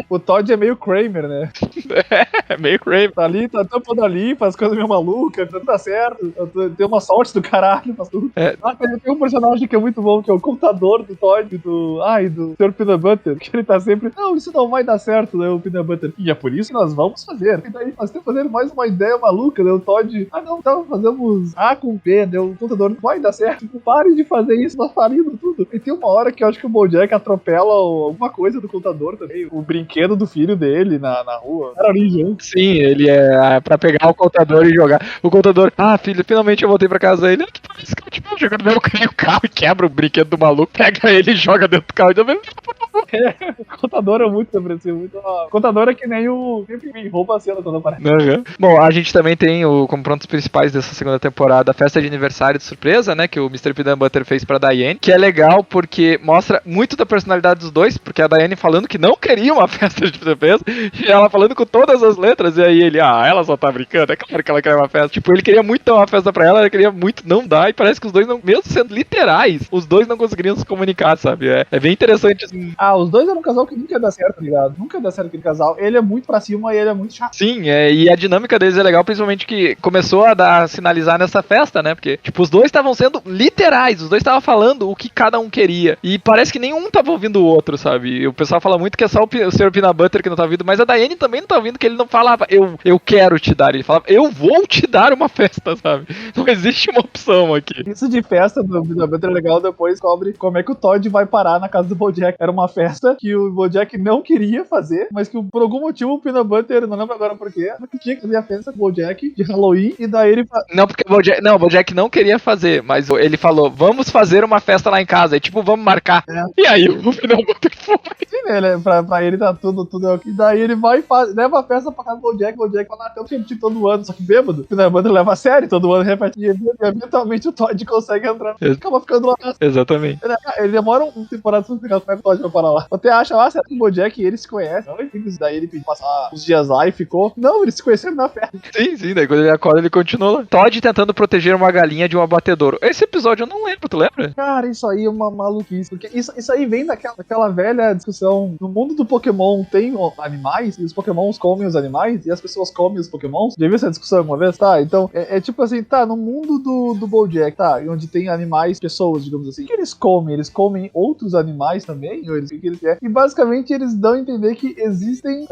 O Todd é meio Kramer, né? É meio Kramer. Tá ali, tá tampando ali, faz coisa meio maluca, tudo tá certo. Tem uma sorte do caralho, faz tudo. Tem um personagem que é muito bom, que é o contador do Todd, do Sr. Peanut Butter, que ele tá sempre, não, isso não vai dar certo, né, o Peanut Butter. E é por isso que nós vamos fazer. E daí nós temos que fazer mais uma ideia maluca, né, o Todd, não, então fazemos A com B, né, o contador não vai dar certo, pare de fazer isso, nós falimos tudo. E tem uma hora que eu acho que o BoJack atropela alguma coisa do contador também, o brinquedo do filho dele na rua. Era origem. Sim, ele é pra pegar o contador e jogar. O contador, filho, finalmente eu voltei pra casa. Ele, que parece que eu tive jogando meu carro e quebra o brinquedo do maluco, pega ele e joga dentro do carro e também. O contador é muito depressivo, muito. O contador é que nem o. Sempre me rouba a cena quando aparece. Bom, a gente também tem como pontos principais dessa segunda temporada a festa de aniversário de surpresa, né? Que o Mr. Peanut Butter fez pra Diane, que é legal porque mostra muito da personalidade dos dois, porque a Diane falando que não queria uma festa de surpresa, e ela falando com todas as letras, e aí ele, ela só tá brincando, é claro que ela quer uma festa. Tipo, ele queria muito dar uma festa pra ela queria muito não dar, e parece que os dois, não, mesmo sendo literais, os dois não conseguiriam se comunicar, sabe? É bem interessante, assim. Os dois eram um casal que nunca ia dar certo, tá ligado? Nunca ia dar certo aquele casal. Ele é muito pra cima e ele é muito chato. Sim, e a dinâmica deles é legal, principalmente que começou a sinalizar nessa festa, né? Porque, tipo, os dois estavam sendo literais, os dois estavam falando o que cada um queria. E parece que nenhum tava ouvindo o outro, sabe? E o pessoal fala muito que é só o Sr. Peanut Butter que não tá ouvindo, mas a Diane também não tá ouvindo, que ele não falava, eu quero te dar. Ele falava, eu vou te dar uma festa, sabe? Não existe uma opção aqui. Isso de festa do Peanut Butter é legal, depois descobre como é que o Todd vai parar na casa do BoJack. Era uma festa que o BoJack não queria fazer, mas que por algum motivo o Peanut Butter, não lembro agora porquê, que tinha que fazer a festa com o BoJack de Halloween, e daí ele... Não, porque o BoJack não queria fazer, mas ele falou, vamos fazer uma festa lá em casa, e tipo, vamos marcar. E aí o Peanut Butter foi. Sim, né, pra ele tá tudo e daí ele vai e leva a festa pra casa do BoJack, o BoJack fala, eu repetir todo ano, só que bêbado, o Peanut Butter leva a sério, todo ano repete, e eventualmente o Todd consegue entrar, acaba ficando lá. Exatamente. Ele demora um temporada pra explicar como é que o Todd vai parar lá. Você acha lá, será que o BoJack e ele se conhecem? Não, daí ele pediu passar uns dias lá e ficou. Não, eles se conheceram na festa. Sim, daí quando ele acorda ele continua lá. Todd tentando proteger uma galinha de um abatedouro. Esse episódio eu não lembro, tu lembra? Cara, isso aí é uma maluquice, porque isso aí vem daquela velha discussão. No mundo do Pokémon tem animais, e os Pokémons comem os animais, e as pessoas comem os Pokémons. Já viu essa discussão alguma vez? Tá, então, é tipo assim, tá, no mundo do BoJack, tá, onde tem animais, pessoas, digamos assim, o que eles comem? Eles comem outros animais também? Ou o que eles querem? E basicamente eles dão a entender que existem,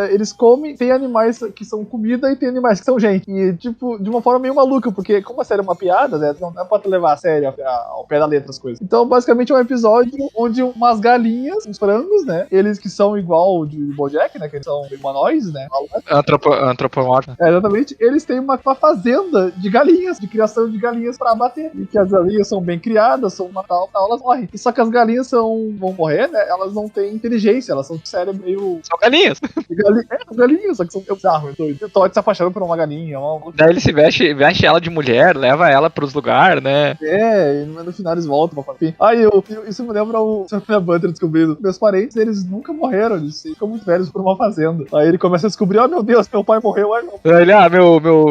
eles comem, tem animais que são comida e tem animais que são gente. E, tipo, de uma forma meio maluca, porque como a série é uma piada, né, não dá pra levar a sério ao pé da letra as coisas. Então, basicamente é um episódio onde umas galinhas, uns frangos, né, eles que são igual de BoJack, né, que eles são humanoides, né, Antropomórfico. Exatamente, eles têm uma fazenda de galinhas, de criação de galinhas pra abater. E que as galinhas são bem criadas, são uma tal, elas morrem. E só que as galinhas vão morrer, né? Elas não têm inteligência, elas são de cérebro meio... São galinhas. Galinhas, só que são bizarros. Então, o Todd se apaixonando por uma galinha. Daí ele se veste ela de mulher, leva ela pros lugares, né? E no final eles voltam pra fim. Isso me lembra o Sr. Peanut Butter descobrindo. Meus parentes, eles nunca morreram, eles ficam muito velhos por uma fazenda. Aí ele começa a descobrir, meu Deus, meu pai morreu. Ele,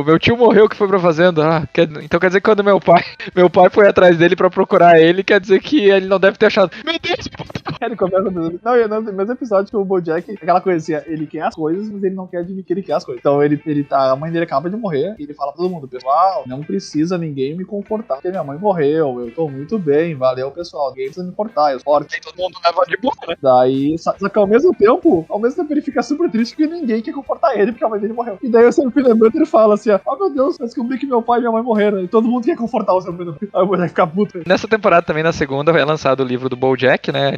meu tio morreu que foi pra fazenda. Então quer dizer que quando meu pai foi atrás dele pra procurar ele, quer dizer que ele não deve ter achado. Meu Deus! Ele começa mesmo. Não, e no mesmo episódio que o BoJack, aquela coisa assim, ele quer as coisas, mas ele não quer admitir que ele quer as coisas. Então a mãe dele acaba de morrer, e ele fala pra todo mundo, pessoal, não precisa ninguém me confortar, porque minha mãe morreu, eu tô muito bem, valeu, pessoal, ninguém precisa me importar, eu sou forte. Todo mundo leva de boa, né? Daí, só que ao mesmo tempo ele fica super triste porque ninguém quer confortar ele, porque a mãe dele morreu. E daí o Sam Peanut ele fala assim, ó, meu Deus, eu descobri que meu pai e minha mãe morreram, e todo mundo quer confortar o Sam Peanut. Aí o BoJack fica puto. Nessa temporada também, na segunda, é lançado o livro do BoJack, né?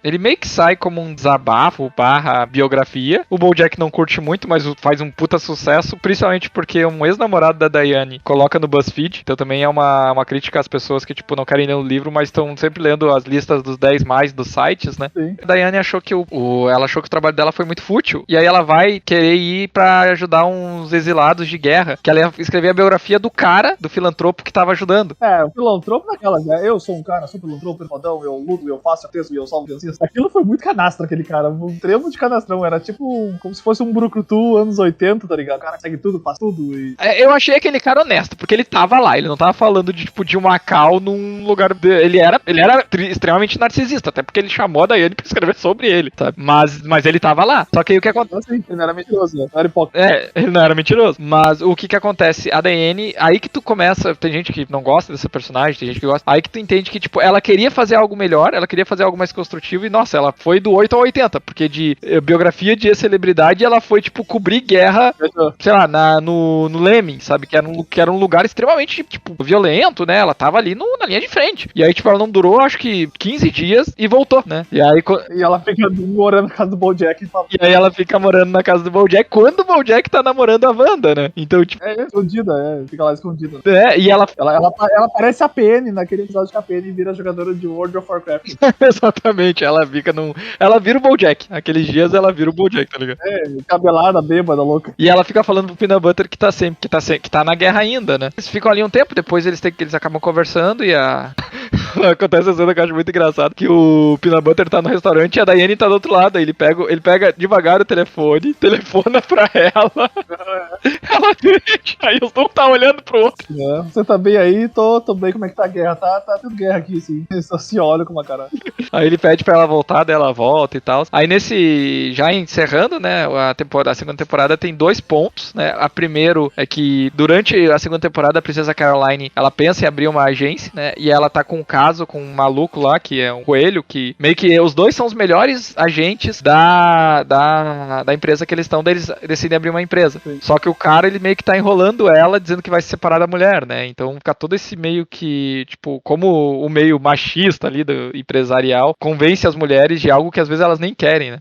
Ele meio que sai como um desabafo / biografia. O BoJack não curte muito, mas faz um puta sucesso, principalmente porque um ex-namorado da Diane coloca no BuzzFeed, então também é uma crítica às pessoas que, tipo, não querem ler o livro, mas estão sempre lendo as listas dos 10 mais dos sites, né? Sim. A Diane achou que ela achou que o trabalho dela foi muito fútil, e aí ela vai querer ir pra ajudar uns exilados de guerra, que ela ia escrever a biografia do cara, do filantropo que tava ajudando. O filantropo naquela, né? Eu sou um cara, sou filantropo, fodão, eu luto, eu faço texto e eu salvo criancinhas. Aquilo foi muito canastra, aquele cara, um tremo de canastrão, era tipo como se fosse um brucutu anos 80, tá ligado? O cara segue tudo, faz tudo e... Eu achei aquele cara honesto, porque ele tava lá, ele não tava falando de, tipo, de um Macau num lugar... Ele era extremamente narcisista, até porque ele chamou a Diane pra escrever sobre ele, sabe? Mas ele tava lá. Só que aí o que acontece... Assim, ele não era mentiroso, né? Não era hipócrita. Ele não era mentiroso. Mas o que acontece? A Diane, aí que tu começa... Tem gente que não gosta dessa personagem, tem gente que gosta. Aí que tu entende que, tipo, ela queria fazer algo melhor, ela queria fazer algo mais construtivo e, nossa, ela foi do 8 ao 80, porque de biografia de celebridade, ela foi, tipo, cobrir guerra, sei lá, no Lemming, sabe? Que era um lugar extremamente, tipo, violento, né? Ela tava ali na linha de frente. E aí, tipo, ela não durou, acho que 15 dias e voltou, né? E aí... E ela fica morando na casa do BoJack. E aí ela fica morando na casa do BoJack quando o BoJack tá namorando a Wanda, né? Então, tipo... Escondida, fica lá escondida. E ela... Ela parece a PN naquele episódio que a PN vira jogadora de World of Warcraft. Exatamente, ela vira o BoJack. Aqueles dias ela vira o BoJack, tá ligado? Cabelada, bêbada, louca. E ela fica falando pro Peanut Butter que tá na guerra ainda, né? Eles ficam ali um tempo, depois eles acabam conversando e acontece a cena que eu acho muito engraçado, que o Peanut Butter tá no restaurante e a Diane tá do outro lado, aí ele pega devagar o telefona pra ela, ela atende, aí os dois tá olhando pro outro. Você tá bem aí? Tô bem, como é que tá a guerra? Tá tendo guerra aqui, sim. Só se olha com uma cara. Aí ele pede pra ela voltar, daí ela volta e tal. Aí já encerrando, né, a segunda temporada tem 2 pontos, né, a primeiro é que durante a segunda temporada a Princesa Caroline, ela pensa em abrir uma agência, né, e ela tá com um caso com um maluco lá, que é um coelho, que meio que os dois são os melhores agentes da empresa que eles estão, eles decidem abrir uma empresa. Sim. Só que o cara, ele meio que tá enrolando ela, dizendo que vai se separar da mulher, né, então fica todo esse meio que, tipo, como o meio machista ali do empresarial convence as mulheres de algo que às vezes elas nem querem, né.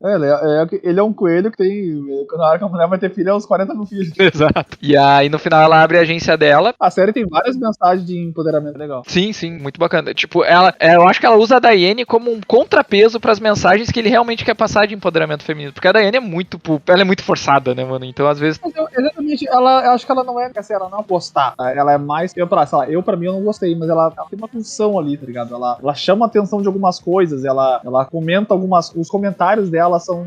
Ele é um coelho que tem, na hora que a mulher vai ter filho, é uns 40 mil filhos. Exato. E aí no final ela abre a agência dela. A série tem várias mensagens de empoderamento legal. Sim, muito bacana. Tipo, eu acho que ela usa a Diane como um contrapeso pras mensagens que ele realmente quer passar de empoderamento feminino. Porque a Diane ela é muito forçada, né, mano? Então, às vezes... Exatamente, eu acho que ela não é, assim, ela não é postar. Ela é mais, pra mim eu não gostei, mas ela tem uma função ali, tá ligado? Ela chama a atenção de algumas coisas, ela comenta os comentários dela são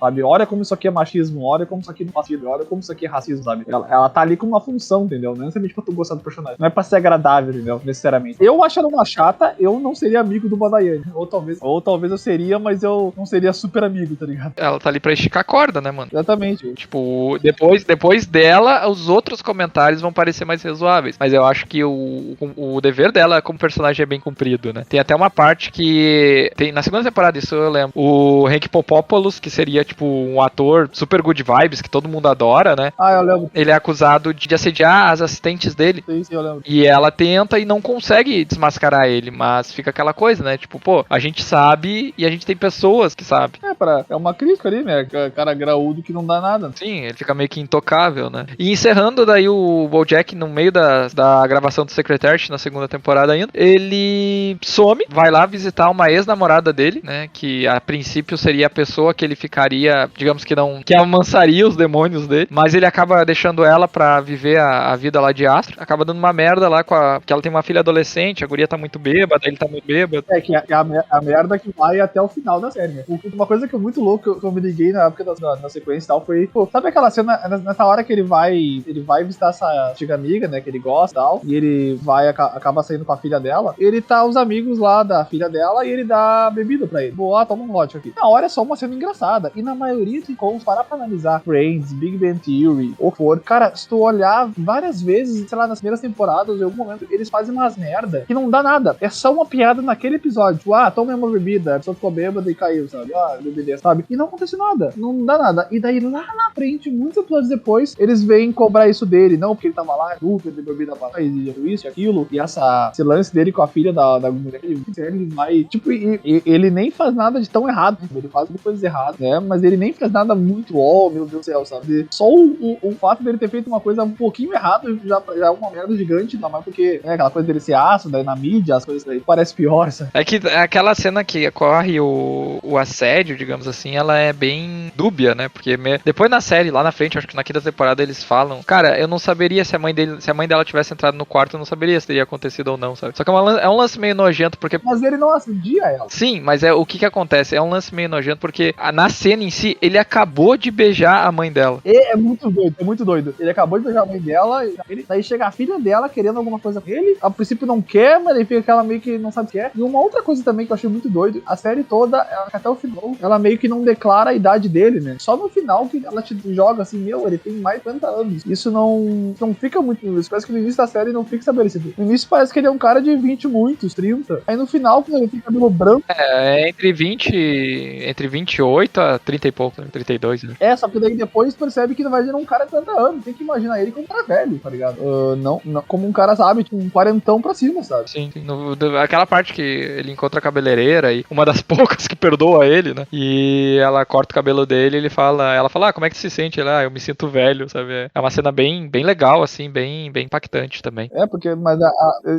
sabe? Olha como isso aqui é machismo, olha como isso aqui não faz sentido, olha como isso aqui é racismo, sabe? Ela tá ali com uma função, entendeu? Não é necessariamente pra tu gostar do personagem. Não é pra ser agradável, entendeu? Necessariamente. Eu acho ela uma chata, eu não seria amigo do Badaiane. Ou talvez eu seria, mas eu não seria super amigo, tá ligado? Ela tá ali pra esticar a corda, né, mano? Exatamente. Tipo, depois dela, os outros comentários vão parecer mais razoáveis. Mas eu acho que o dever dela como personagem é bem cumprido, né? Tem até uma parte que... na segunda temporada, isso eu lembro. O Hank Popopoulos, que seria, tipo, um ator super good vibes, que todo mundo adora, né? Eu lembro. Ele é acusado de assediar as assistentes dele. Sim, eu lembro. E ela tenta e não consegue desmascarar ele, mas fica aquela coisa, né? Tipo, pô, a gente sabe e a gente tem pessoas que sabem. É uma crítica ali, né? Cara graúdo que não dá nada. Sim, ele fica meio que intocável, né? E encerrando daí o BoJack no meio da gravação do Secretariat na segunda temporada ainda, ele some, vai lá visitar uma ex-namorada dele, né? Que a princípio seria a pessoa que ele ficaria, digamos que amansaria os demônios dele, mas ele acaba deixando ela pra viver a vida lá de astro, acaba dando uma merda lá que ela tem uma filha adolescente, a guria tá muito bêbada, ele tá muito bêbado. Que é a merda que vai até o final da série, né? Uma coisa que é muito louca, que eu me liguei na época da sequência e tal, foi, pô, sabe aquela cena, nessa hora que ele vai visitar essa antiga amiga, né, que ele gosta e tal, e ele acaba saindo com a filha dela, ele tá os amigos lá da filha dela e ele dá bebida pra ele. Boa, toma um lote aqui. Na hora é só uma cena engraçada, e na maioria de como parar pra analisar Friends, Big Bang Theory, ou for, cara, se tu olhar várias vezes, sei lá, nas primeiras temporadas, em algum momento, eles fazem umas merda que não dá nada. É só uma piada naquele episódio. Tipo, toma uma bebida, a pessoa ficou bêbada e caiu, sabe? Bebida, sabe? E não acontece nada. Não dá nada. E daí, lá na frente, muitos episódios depois, eles vêm cobrar isso dele. Não, porque ele tava lá, ele bebida pra trás, e isso, aquilo. E esse lance dele com a filha da mulher, ele vai, tipo, ele nem faz nada de tão errado. Ele faz coisas erradas, né? Mas ele nem faz nada muito, meu Deus do céu, sabe? Só o fato dele ter feito uma coisa um pouquinho errada já é uma merda gigante, ainda mais porque, né, aquela coisa dele ser ácido, daí na mídia, as coisas aí parece pior, sabe? É que aquela cena que ocorre o assédio, digamos assim, ela é bem dúbia, né? Porque depois na série, lá na frente, acho que na quinta temporada eles falam, cara, eu não saberia se a mãe dela tivesse entrado no quarto, eu não saberia se teria acontecido ou não, sabe? Só que é um lance meio nojento, porque... Mas ele não assedia ela. Sim, mas o que acontece? É um lance meio nojento, porque na cena em si, ele acabou de beijar a mãe dela. É muito doido. Ele acabou de beijar a mãe dela, daí chega a filha dela querendo alguma coisa com ele, a princípio não quer, mas ele fica aquela meio que não sabe o que é. E uma outra coisa também que eu achei muito doido, a série toda, até o final, ela meio que não declara a idade dele, né? Só no final que ela te joga assim, ele tem mais de 50 anos. Isso não fica muito... Isso parece que no início da série não fica estabelecido. No início parece que ele é um cara de 20 e muitos, 30. Aí no final, quando ele fica cabelo branco... Entre 28 a 30 e pouco, né? 32, né? Só que daí depois percebe que na verdade ele é um cara de 50 anos. Tem que imaginar ele como um cara velho, tá ligado? Não como um cara, sabe, tipo um quarentão pra cima, sabe? Sim. Aquela parte que ele encontra a cabeleireira e uma das poucas que perdoa ele, né? E ela corta o cabelo dele e ela fala, como é que se sente? Ele, eu me sinto velho, sabe? É uma cena bem legal, assim, bem impactante também. Mas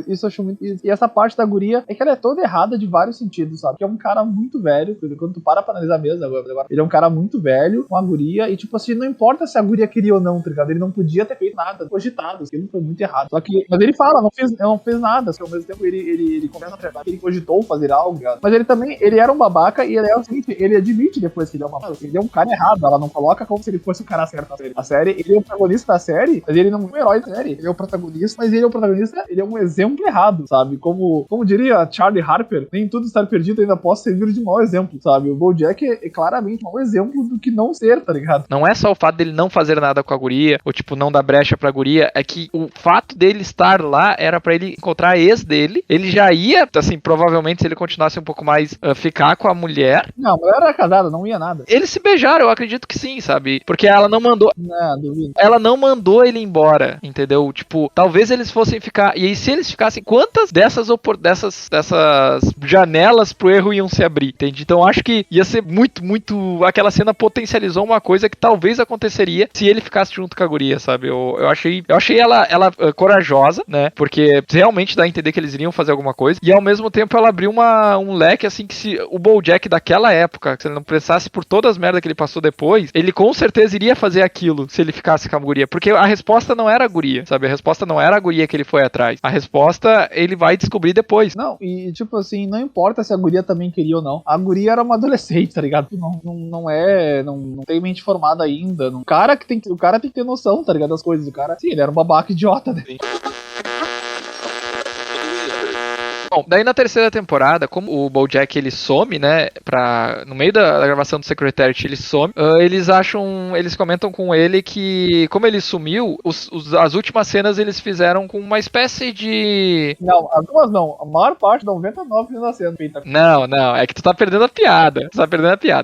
isso eu acho muito... E essa parte da guria é que ela é toda errada de vários sentidos, sabe? Que é um cara muito velho, quando tu para pra analisar mesmo agora, ele é um cara muito velho, uma guria, e tipo assim, não importa se a guria queria ou não, tá ligado? Ele não podia ter feito nada, cogitado, aquilo foi muito errado. Mas ele fala, não fez nada, só que ao mesmo tempo ele começa a tratar que ele cogitou fazer algo, tá ligado? Mas ele também, ele era um babaca, e ele é o seguinte, ele admite depois que ele é um babaca, ele é um cara errado, ela não coloca como se ele fosse o cara certo na série. A série, ele é o protagonista da série, mas ele não é um herói da série, ele é o protagonista, mas ele é o protagonista, ele é um exemplo errado, sabe? Como diria Charlie Harper, nem tudo estar perdido ainda posso servir de mau exemplo, sabe? O BoJack é claramente um exemplo do que não ser, tá ligado? Não é só o fato dele não fazer nada com a guria, ou tipo, não dar brecha pra guria, é que o fato dele estar lá era pra ele encontrar a ex dele, ele já ia, assim, provavelmente se ele continuasse um pouco mais, ficar com a mulher. Não, a mulher era casada, não ia nada. Eles se beijaram, eu acredito que sim, sabe? Porque ela não mandou... Não, duvido. Ela não mandou ele embora, entendeu? Tipo, talvez eles fossem ficar... E aí, se eles ficassem, quantas dessas janelas pro erro iam se abrir, entende? Então, acho que ia ser muito... Aquela cena potencializou uma coisa que talvez aconteceria se ele ficasse junto com a guria, sabe? Eu achei ela corajosa, né? Porque realmente dá a entender que eles iriam fazer alguma coisa. E, ao mesmo tempo, ela abriu um leque, assim, que se o BoJack daquela época, se ele não precisasse por todas as merdas que ele passou depois, ele com certeza iria fazer aquilo se ele ficasse com a guria. Porque a resposta não era a guria, sabe? A resposta não era a guria que ele foi atrás. A resposta ele vai descobrir depois. Não, e tipo assim, não importa se a guria também queria ou não. A guria era uma adolescente, tá ligado? Não tem mente formada ainda. O cara tem que ter noção, tá ligado? Das coisas. O cara, sim, ele era um babaca idiota, né? Sim. Bom, daí na terceira temporada, como o BoJack ele some, né, no meio da gravação do Secretariat ele some, eles comentam com ele que, como ele sumiu, as últimas cenas eles fizeram com uma espécie de... Não, as duas não, a maior parte, 99% da cena. Não, é que tu tá perdendo a piada,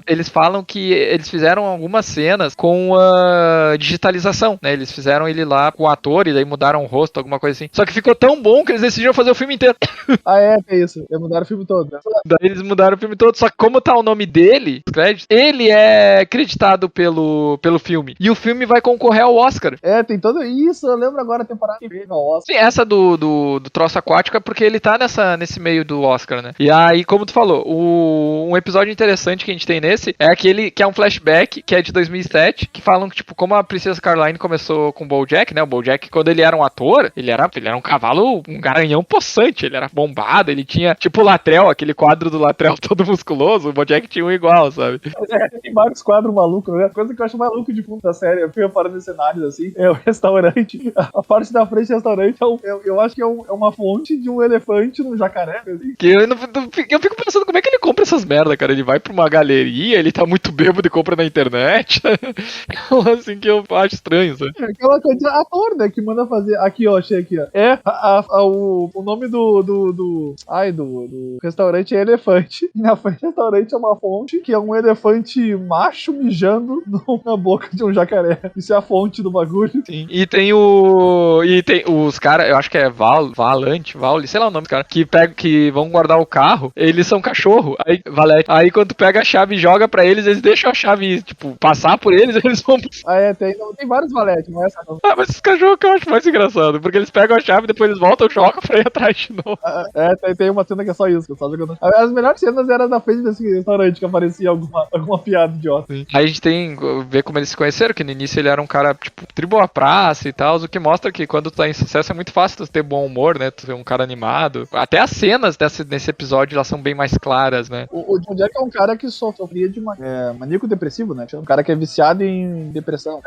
Eles falam que eles fizeram algumas cenas com a digitalização, né, eles fizeram ele lá com o ator e daí mudaram o rosto, alguma coisa assim. Só que ficou tão bom que eles decidiram fazer o filme inteiro. É isso. Eles mudaram o filme todo, né? Daí eles mudaram o filme todo, só que como tá o nome dele, os créditos, ele é creditado pelo filme. E o filme vai concorrer ao Oscar. Tem todo isso, eu lembro agora a temporada que veio ao Oscar. Sim, essa do troço aquático é porque ele tá nesse meio do Oscar, né? E aí, como tu falou, um episódio interessante que a gente tem nesse é aquele que é um flashback, que é de 2007, que falam que, tipo, como a Princesa Caroline começou com o BoJack, né? O BoJack, quando ele era um ator, ele era um cavalo, um garanhão possante, ele era bombado, pesado, ele tinha, tipo, o Latrell, aquele quadro do Latrell todo musculoso, o BoJack tinha um igual, sabe? Tem vários quadros malucos, né? A coisa que eu acho maluco de fundo da série, eu fui parando em cenários assim, é o restaurante. A parte da frente do restaurante, eu acho que é uma fonte de um elefante num jacaré, assim. Que eu fico pensando como é que ele compra essas merda, cara. Ele vai pra uma galeria, ele tá muito bêbado e compra na internet. Assim que eu acho estranho, sabe? É aquela coisa de ator, né, que manda fazer. Aqui, ó, achei aqui, ó. O nome do restaurante é Elefante. E na frente do restaurante é uma fonte que é um elefante macho mijando na boca de um jacaré. Isso é a fonte do bagulho. Sim. E tem os caras, eu acho que é Valente, sei lá o nome dos caras, que vão guardar o carro, eles são cachorro. Aí quando tu pega a chave e joga pra eles deixam a chave, tipo, passar por eles, eles vão. Tem vários valetes, não é essa não. Mas esses cachorros que eu acho mais engraçado, porque eles pegam a chave, depois eles voltam, jogam pra ir atrás de novo. Tem uma cena que é só isso, que eu só jogando. As melhores cenas eram na frente desse restaurante, que aparecia alguma piada idiota. Sim. Aí a gente tem ver como eles se conheceram, que no início ele era um cara, tipo, tribo à praça e tal, o que mostra que quando tu tá em sucesso é muito fácil tu ter bom humor, né? Tu ser um cara animado. Até as cenas nesse episódio, elas são bem mais claras, né? O John Jack é um cara que sofria de maníaco depressivo, né? Um cara que é viciado em depressão.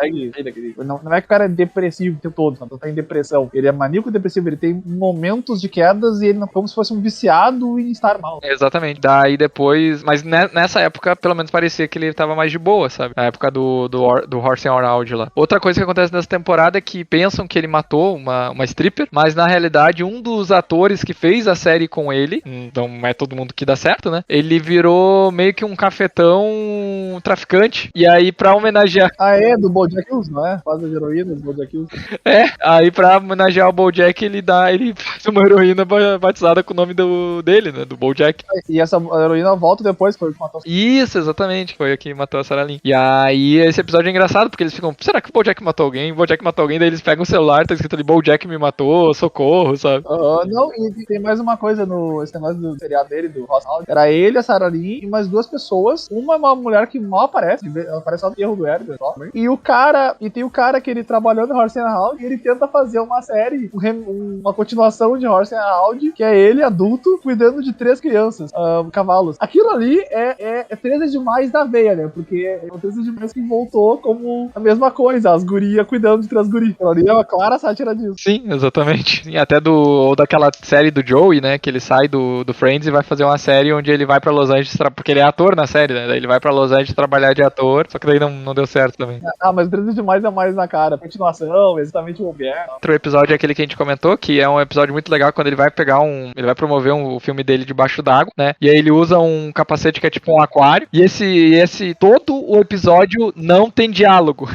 Não é que o cara é depressivo o tempo todo, não tá em depressão. Ele é maníaco depressivo, ele tem momentos de quedas e ele não como se fosse um viciado em estar mal. Exatamente. Daí depois... Mas nessa época, pelo menos parecia que ele tava mais de boa, sabe? Na época do Horse and Around lá. Outra coisa que acontece nessa temporada é que pensam que ele matou uma stripper, mas na realidade um dos atores que fez a série com ele, então não é todo mundo que dá certo, né? Ele virou meio que um cafetão traficante. E aí pra homenagear... Do BoJack Horseman, não é? Faz a heroína do BoJack Horseman. Aí pra homenagear o BoJack, ele faz uma heroína batizada com o nome dele, né? Do BoJack. E essa heroína volta depois, foi o que matou. Isso, exatamente, foi a que matou a Sarah Lynn. E aí esse episódio é engraçado, porque eles ficam, será que o BoJack matou alguém? O BoJack matou alguém, daí eles pegam o celular, tá escrito ali, BoJack me matou, socorro, sabe? Não, e tem mais uma coisa esse negócio do seriado dele, do Ross Howard. Era ele, a Sarah Lynn e mais duas pessoas. Uma é uma mulher que mal aparece, ela aparece só no erro do Edgar, e tem o cara que ele trabalhou no Horse and Hound e ele tenta fazer uma série, uma continuação de Horse and Hound, que é ele, adulto, cuidando de 3 crianças, cavalos. Aquilo ali é 13 demais da veia, né? Porque é o 13 demais que voltou como a mesma coisa, as gurias cuidando de 3 gurias. Aquilo ali é uma clara sátira disso. Sim, exatamente. E até daquela série do Joey, né? Que ele sai do Friends e vai fazer uma série onde ele vai pra Los Angeles, porque ele é ator na série, né? Daí ele vai pra Los Angeles trabalhar de ator, só que daí não deu certo também. Mas 13 demais é mais na cara. Continuação, exatamente o governo. Outro episódio é aquele que a gente comentou, que é um episódio muito legal quando ele vai ele vai promover o filme dele debaixo d'água, né? E aí ele usa um capacete que é tipo um aquário. E todo o episódio não tem diálogo.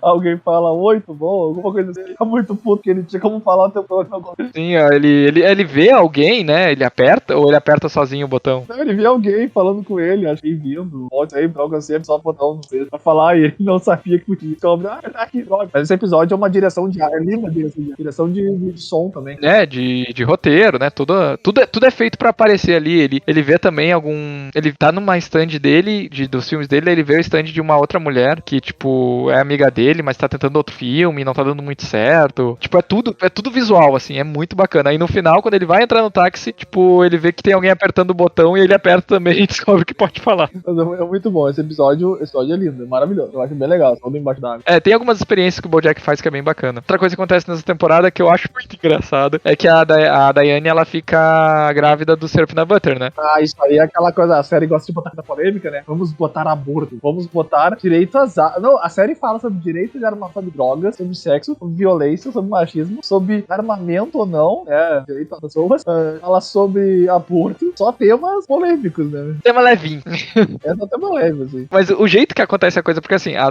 Alguém fala, oi, tudo bom? Alguma coisa assim. Ele fica muito puto que ele tinha como falar o tempo todo. Sim, ele vê alguém, né? Ele aperta sozinho o botão. Não, ele vê alguém falando com ele, acho que vindo. Pode aí, algo assim, só botar não sei, pra falar e ele não sabia que podia. Que droga. Mas esse episódio é uma direção de ar, é linda direção de som também. De roteiro, né? Tudo é feito pra aparecer ali. Ele vê também ele tá numa stand dele, dos filmes dele, ele vê o stand de uma outra mulher que, tipo, é amiga dele, mas tá tentando outro filme, não tá dando muito certo. Tipo, é tudo visual, assim, é muito bacana. Aí no final, quando ele vai entrar no táxi, tipo, ele vê que tem alguém apertando o botão e ele aperta também e descobre que pode falar. É muito bom, esse episódio é lindo, é maravilhoso. Eu acho bem legal, todo embaixo d'água. Tem algumas experiências que o BoJack faz que é bem bacana. Outra coisa que acontece nessa temporada que eu acho muito engraçado é que a Diane, ela fica grávida do Sr. Peanut Butter, né? Isso aí é aquela coisa, a série gosta de botar na polêmica, né? Vamos botar aborto, vamos botar direito às... Não, a série fala sobre direito de arma, sobre drogas, sobre sexo, sobre violência, sobre machismo, sobre armamento ou não, né? Direito às pessoas, fala sobre aborto, só temas polêmicos, né? Tema levinho. É só tema leve, assim. Mas o jeito que acontece a coisa, porque assim, a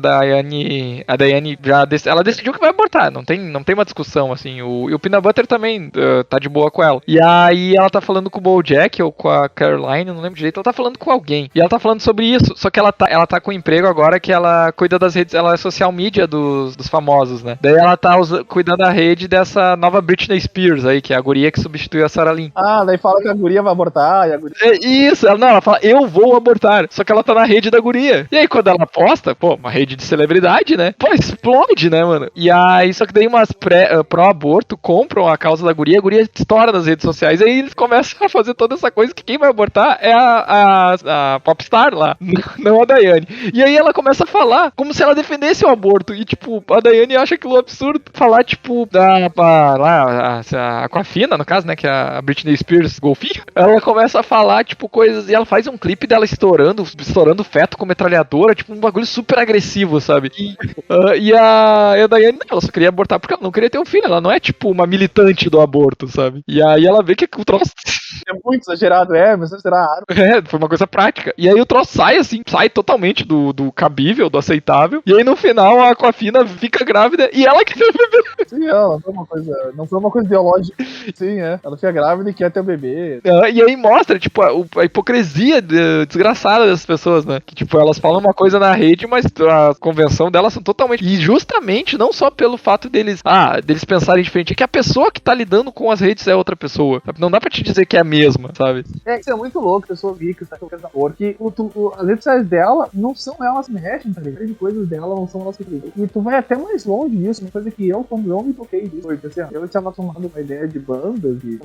Diane ela decidiu que vai abortar, não tem uma discussão, assim, o Peanut Butter também tá de boa com ela. E aí ela tá falando com o BoJack ou com a Caroline, não lembro direito, ela tá falando com alguém. E ela tá falando sobre isso, só que ela tá com um emprego agora que ela cuida das redes, ela é social media dos famosos, né? Daí ela tá cuidando da rede dessa nova Britney Spears aí, que é a guria que substituiu a Sarah Lynn. Daí fala que a guria vai abortar e a guria... Isso, ela fala, eu vou abortar, só que ela tá na rede da guria. E aí quando ela posta, uma rede de celebridade, né? Explode, né, mano? E aí, só que daí umas pró-aborto compram a causa da a guria estoura nas redes sociais, aí eles começam a fazer toda essa coisa que quem vai abortar é a popstar lá, não a Daiane. E aí ela começa a falar como se ela defendesse o aborto, e tipo, a Daiane acha aquilo absurdo, falar tipo, a Aquafina, no caso, né, que é a Britney Spears golfinho, ela começa a falar, tipo, coisas, e ela faz um clipe dela estourando feto com metralhadora, tipo, um bagulho super agressivo, sabe? E a Daiane, não, ela só queria abortar porque ela não queria ter um filho, ela não é, tipo, uma militante do aborto, sabe? E aí ela vê que o troço... É muito exagerado, mas exagerado. Foi uma coisa prática. E aí o troço sai, assim, sai totalmente do cabível, do aceitável, e aí no final a Aquafina fica grávida e ela quer ter o bebê. Sim, não foi uma coisa biológica. Sim, ela fica grávida e quer ter o bebê. E aí mostra, tipo, a hipocrisia desgraçada das pessoas, né? Que, tipo, elas falam uma coisa na rede, mas a convenção delas são totalmente... E justamente, não só pelo fato deles pensarem diferente, é que a pessoa que tá lidando com as redes é outra pessoa, sabe? Não dá pra te dizer que é a mesma, sabe? Isso é muito louco, pessoa rica, tá com porque as redes sociais dela não são elas que mexem, tá ligado? As coisas dela não são elas que ligam. E tu vai até mais longe disso, uma coisa que quando eu me toquei disso, porque assim, eu tinha tomado uma ideia de bandas, de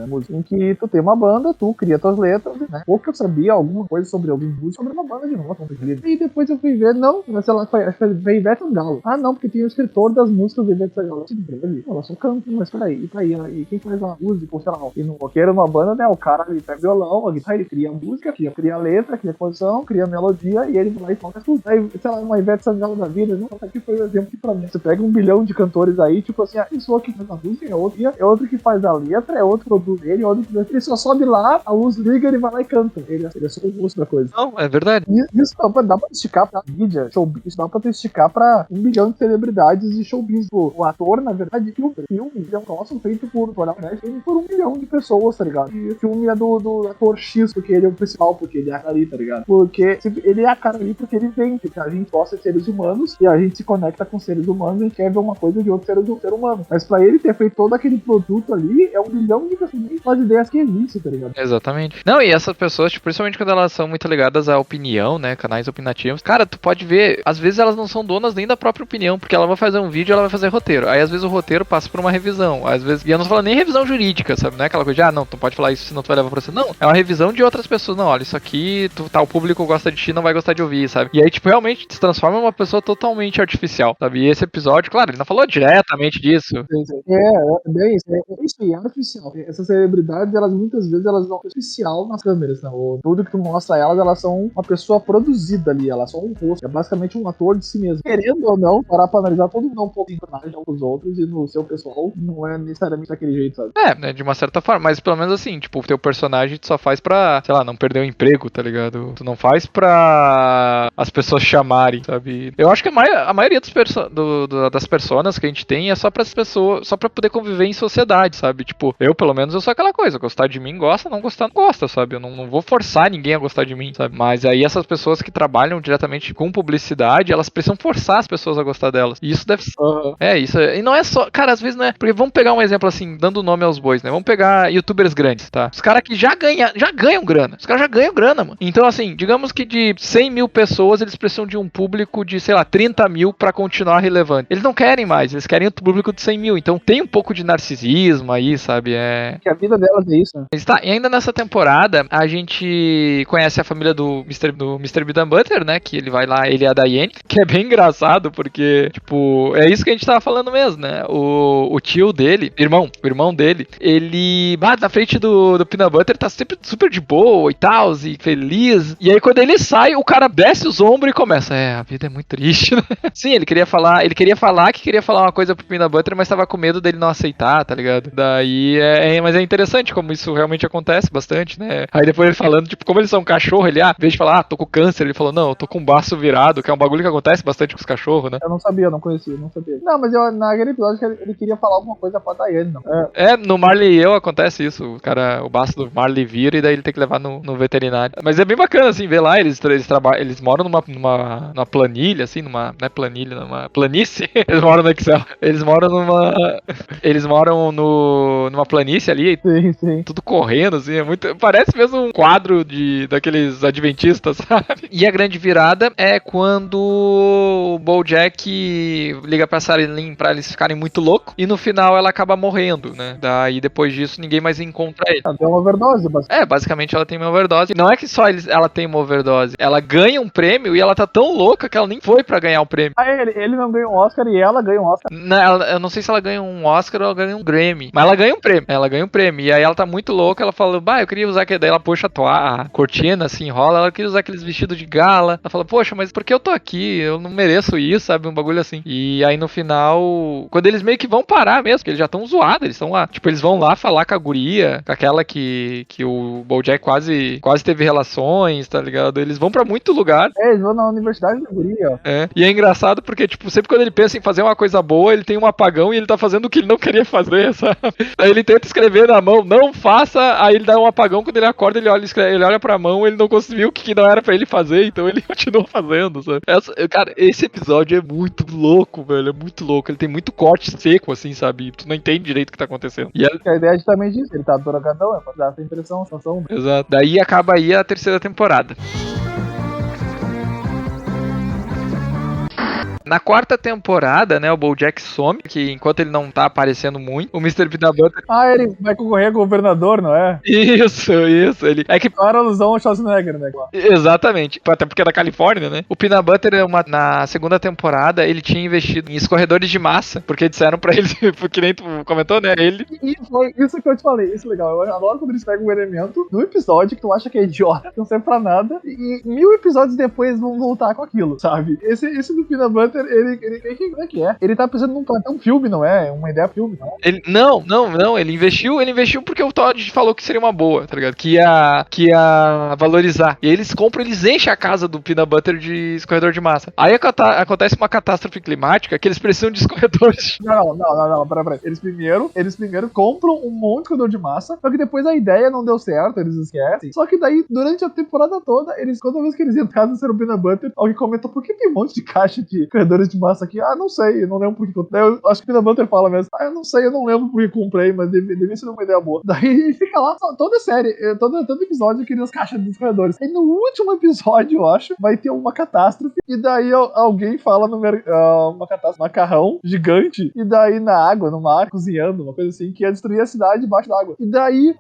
música, em que tu tem uma banda, tu cria tuas letras, né? Ou que eu sabia alguma coisa sobre algum músico, sobre uma banda de novo, e depois eu fui ver, não, sei lá, foi Ivete Sangalo. Ah, não, porque tem o escritor das músicas do Ivete Sangalo. Ela só canta, mas peraí, e quem faz uma música, ou sei lá, e no roqueiro, numa banda, né, o cara, ele pega violão, a guitarra, ele cria música, cria letra, cria composição, cria melodia, e ele vai lá e toca tudo. Aí, sei lá, uma Ivete Sangalo da vida, não, aqui foi o exemplo que pra mim, você pega 1 bilhão de cantores aí, tipo assim, a pessoa que faz a música é outro que faz a letra, é outro produz ele, é outro que... Ele só sobe lá, a luz liga, ele vai lá e canta. Ele é só o gosto da coisa. Não, é verdade. Isso dá pra esticar pra mídia, showbiz, isso dá pra esticar pra 1 bilhão de celebridades de showbiz. O ator, na verdade, filme é um troço feito por 1 milhão de pessoas, tá ligado? E o filme é do ator X, porque ele é o principal, porque ele é a cara ali, tá ligado? Porque ele é a cara ali porque ele vem, porque a gente gosta de seres humanos e a gente se conecta com seres humanos e a gente quer ver uma coisa de outro ser humano. Mas pra ele ter feito todo aquele produto ali, é 1 bilhão de pessoas com as ideias que existem, tá ligado? Exatamente. Não, e essas pessoas, tipo, principalmente quando elas são muito ligadas à opinião, né, canais opinativos, cara, tu pode ver, às vezes elas não são donas nem da própria opinião, porque ela vai fazer um vídeo, ela vai fazer roteiro. Aí às vezes o roteiro passa por uma revisão, às vezes, e eu não tô falando nem revisão jurídica, sabe? Não é aquela coisa de, não, tu pode falar isso, senão tu vai levar pra você. Não, é uma revisão de outras pessoas. Não, olha, isso aqui, o público gosta de ti, não vai gostar de ouvir, sabe? E aí, tipo, realmente se transforma em uma pessoa totalmente artificial, sabe? E esse episódio, claro, ele não falou diretamente disso. É isso aí, é artificial. Essas celebridades, elas muitas vezes elas são artificial nas câmeras, né? Tudo que tu mostra elas são uma pessoa produzida ali, elas são um rosto, é basicamente um ator de si mesmo. Querendo ou não, parar pra analisar, todo mundo é um pouco personagem dos outros e no seu pessoal não é necessariamente daquele jeito, sabe? Né, de uma certa forma, mas pelo menos assim, tipo, o teu personagem tu só faz pra, sei lá, não perder o emprego, tá ligado? Tu não faz pra as pessoas chamarem, sabe? Eu acho que a maioria das personas que a gente tem é só para as pessoas, só pra poder conviver em sociedade, sabe? Tipo, eu pelo menos eu sou aquela coisa, gostar de mim gosta, não gostar não gosta, sabe? Eu não vou forçar ninguém a gostar de mim, sabe? Mas aí essas pessoas que trabalham diretamente com publicidade, elas precisam forçar as pessoas a gostar delas. E isso deve ser... Isso. E não é só... Cara, às vezes não é... Porque vamos pegar um exemplo assim, dando nome aos bois, né? Vamos pegar youtubers grandes, tá? Os caras que já ganham grana. Os caras já ganham grana, mano. Então, assim, digamos que de 100 mil pessoas, eles precisam de um público de, sei lá, 30 mil pra continuar relevante. Eles não querem mais, eles querem o público de 100 mil. Então, tem um pouco de narcisismo aí, sabe? Que a vida delas é isso, né? Tá, e ainda nessa temporada, a gente conhece a família do Mr. Bean Butter, né? Que ele vai lá, ele e a Diane, que é bem engraçado, porque, tipo, é isso que a gente tava falando mesmo, né? O tio dele, o irmão dele, ele bate na frente do Peanut Butter, tá sempre super de boa e tal, e feliz. E aí, quando ele sai, o cara desce os ombros e começa, a vida é muito triste, né? Sim, ele queria falar que queria falar uma coisa pro Peanut Butter, mas tava com medo dele não aceitar, tá ligado? Daí, mas é interessante como isso realmente acontece bastante, né? Aí depois ele falando, tipo, como eles são cachorro, ele, em vez de falar, tô com câncer, ele falou, não, eu tô com o baço virado, que é um bagulho que acontece bastante com os cachorros, né? Eu não sabia, não conhecia, não sabia. Não, mas naquele episódio ele queria falar alguma coisa pra Daiane, não. No Marley e eu acontece isso, o baço do Marley vira e daí ele tem que levar no veterinário. Mas é bem bacana, assim, ver lá, eles moram numa planilha, assim, não é planilha, numa planície. Eles moram no Excel. Eles moram numa planície ali, sim. tudo correndo, assim, parece mesmo um quadro daqueles adventistas, sabe? E a grande virada é quando o BoJack liga pra Sarah Lynn pra eles ficarem muito loucos, e no final ela acaba morrendo morrendo, né? Daí depois disso ninguém mais encontra ele. Ela tem uma overdose, Basicamente ela tem uma overdose. Não é que só ela tem uma overdose, ela ganha um prêmio e ela tá tão louca que ela nem foi pra ganhar o prêmio. Ele não ganha um Oscar e ela ganha um Oscar. Eu não sei se ela ganha um Oscar ou ela ganha um Grammy, mas ela ganha um prêmio. Ela ganha um prêmio. E aí ela tá muito louca, ela fala, eu queria usar aquele. Daí ela puxa a cortina, assim, enrola, ela queria usar aqueles vestidos de gala. Ela fala, poxa, mas por que eu tô aqui? Eu não mereço isso, sabe? Um bagulho assim. E aí no final, quando eles meio que vão parar mesmo, porque eles já estão zoados, eles estão lá. Tipo, eles vão lá falar com a guria, com aquela que o BoJack quase teve relações, tá ligado? Eles vão pra muito lugar. Eles vão na Universidade da Guria. E é engraçado porque, tipo, sempre quando ele pensa em fazer uma coisa boa, ele tem um apagão e ele tá fazendo o que ele não queria fazer, sabe? Aí ele tenta escrever na mão, não faça, aí ele dá um apagão, quando ele acorda, ele olha pra mão, ele não conseguiu o que não era pra ele fazer, então ele continua fazendo, sabe? Cara, esse episódio é muito louco, velho, é muito louco. Ele tem muito corte seco, assim, sabe? Tu não entende direito o que tá acontecendo. E A ideia é justamente isso, ele tá drogadão, é pra dar essa impressão, sensação. Exato. Daí acaba aí a terceira temporada. Na quarta temporada, né, o BoJack some, que enquanto ele não tá aparecendo muito, o Mr. Peanut Butter... Ele vai concorrer com o governador, não é? Isso. Ele... É que... Claro, alusão ao Schwarzenegger, né? Claro. Exatamente. Até porque é da Califórnia, né? O Peanut Butter, na segunda temporada, ele tinha investido em escorredores de massa, porque disseram pra ele, porque nem tu comentou, né? E foi isso que eu te falei, isso é legal. Eu adoro quando eles pegam um elemento do episódio que tu acha que é idiota, que não serve pra nada, e 1000 episódios depois vão voltar com aquilo, sabe? Esse do Peanut Butter, como é que é? Ele tá pensando num filme, não é? Uma ideia filme, não é? Não, ele investiu porque o Todd falou que seria uma boa, tá ligado? Que ia valorizar. E aí eles compram, eles enchem a casa do Peanut Butter de escorredor de massa. Aí acontece uma catástrofe climática que eles precisam de escorredores. Não, pera. Eles primeiro compram um monte de escorredor de massa, só que depois a ideia não deu certo, eles esquecem. Só que daí, durante a temporada toda, toda vez que eles entraram no Peanut Butter, alguém comentou, por que tem um monte de caixa de escorredores de massa aqui? Não sei, eu não lembro por que eu acho que o Peanut Butter fala mesmo, eu não sei, eu não lembro por que comprei, mas devia ser uma ideia boa. Daí fica lá, toda a série, todo episódio, aqueles caixas de escorredores. Aí no último episódio, eu acho, vai ter uma catástrofe, e daí alguém fala uma catástrofe, macarrão gigante, e daí na água, no mar, cozinhando, uma coisa assim, que ia destruir a cidade debaixo d'água. E daí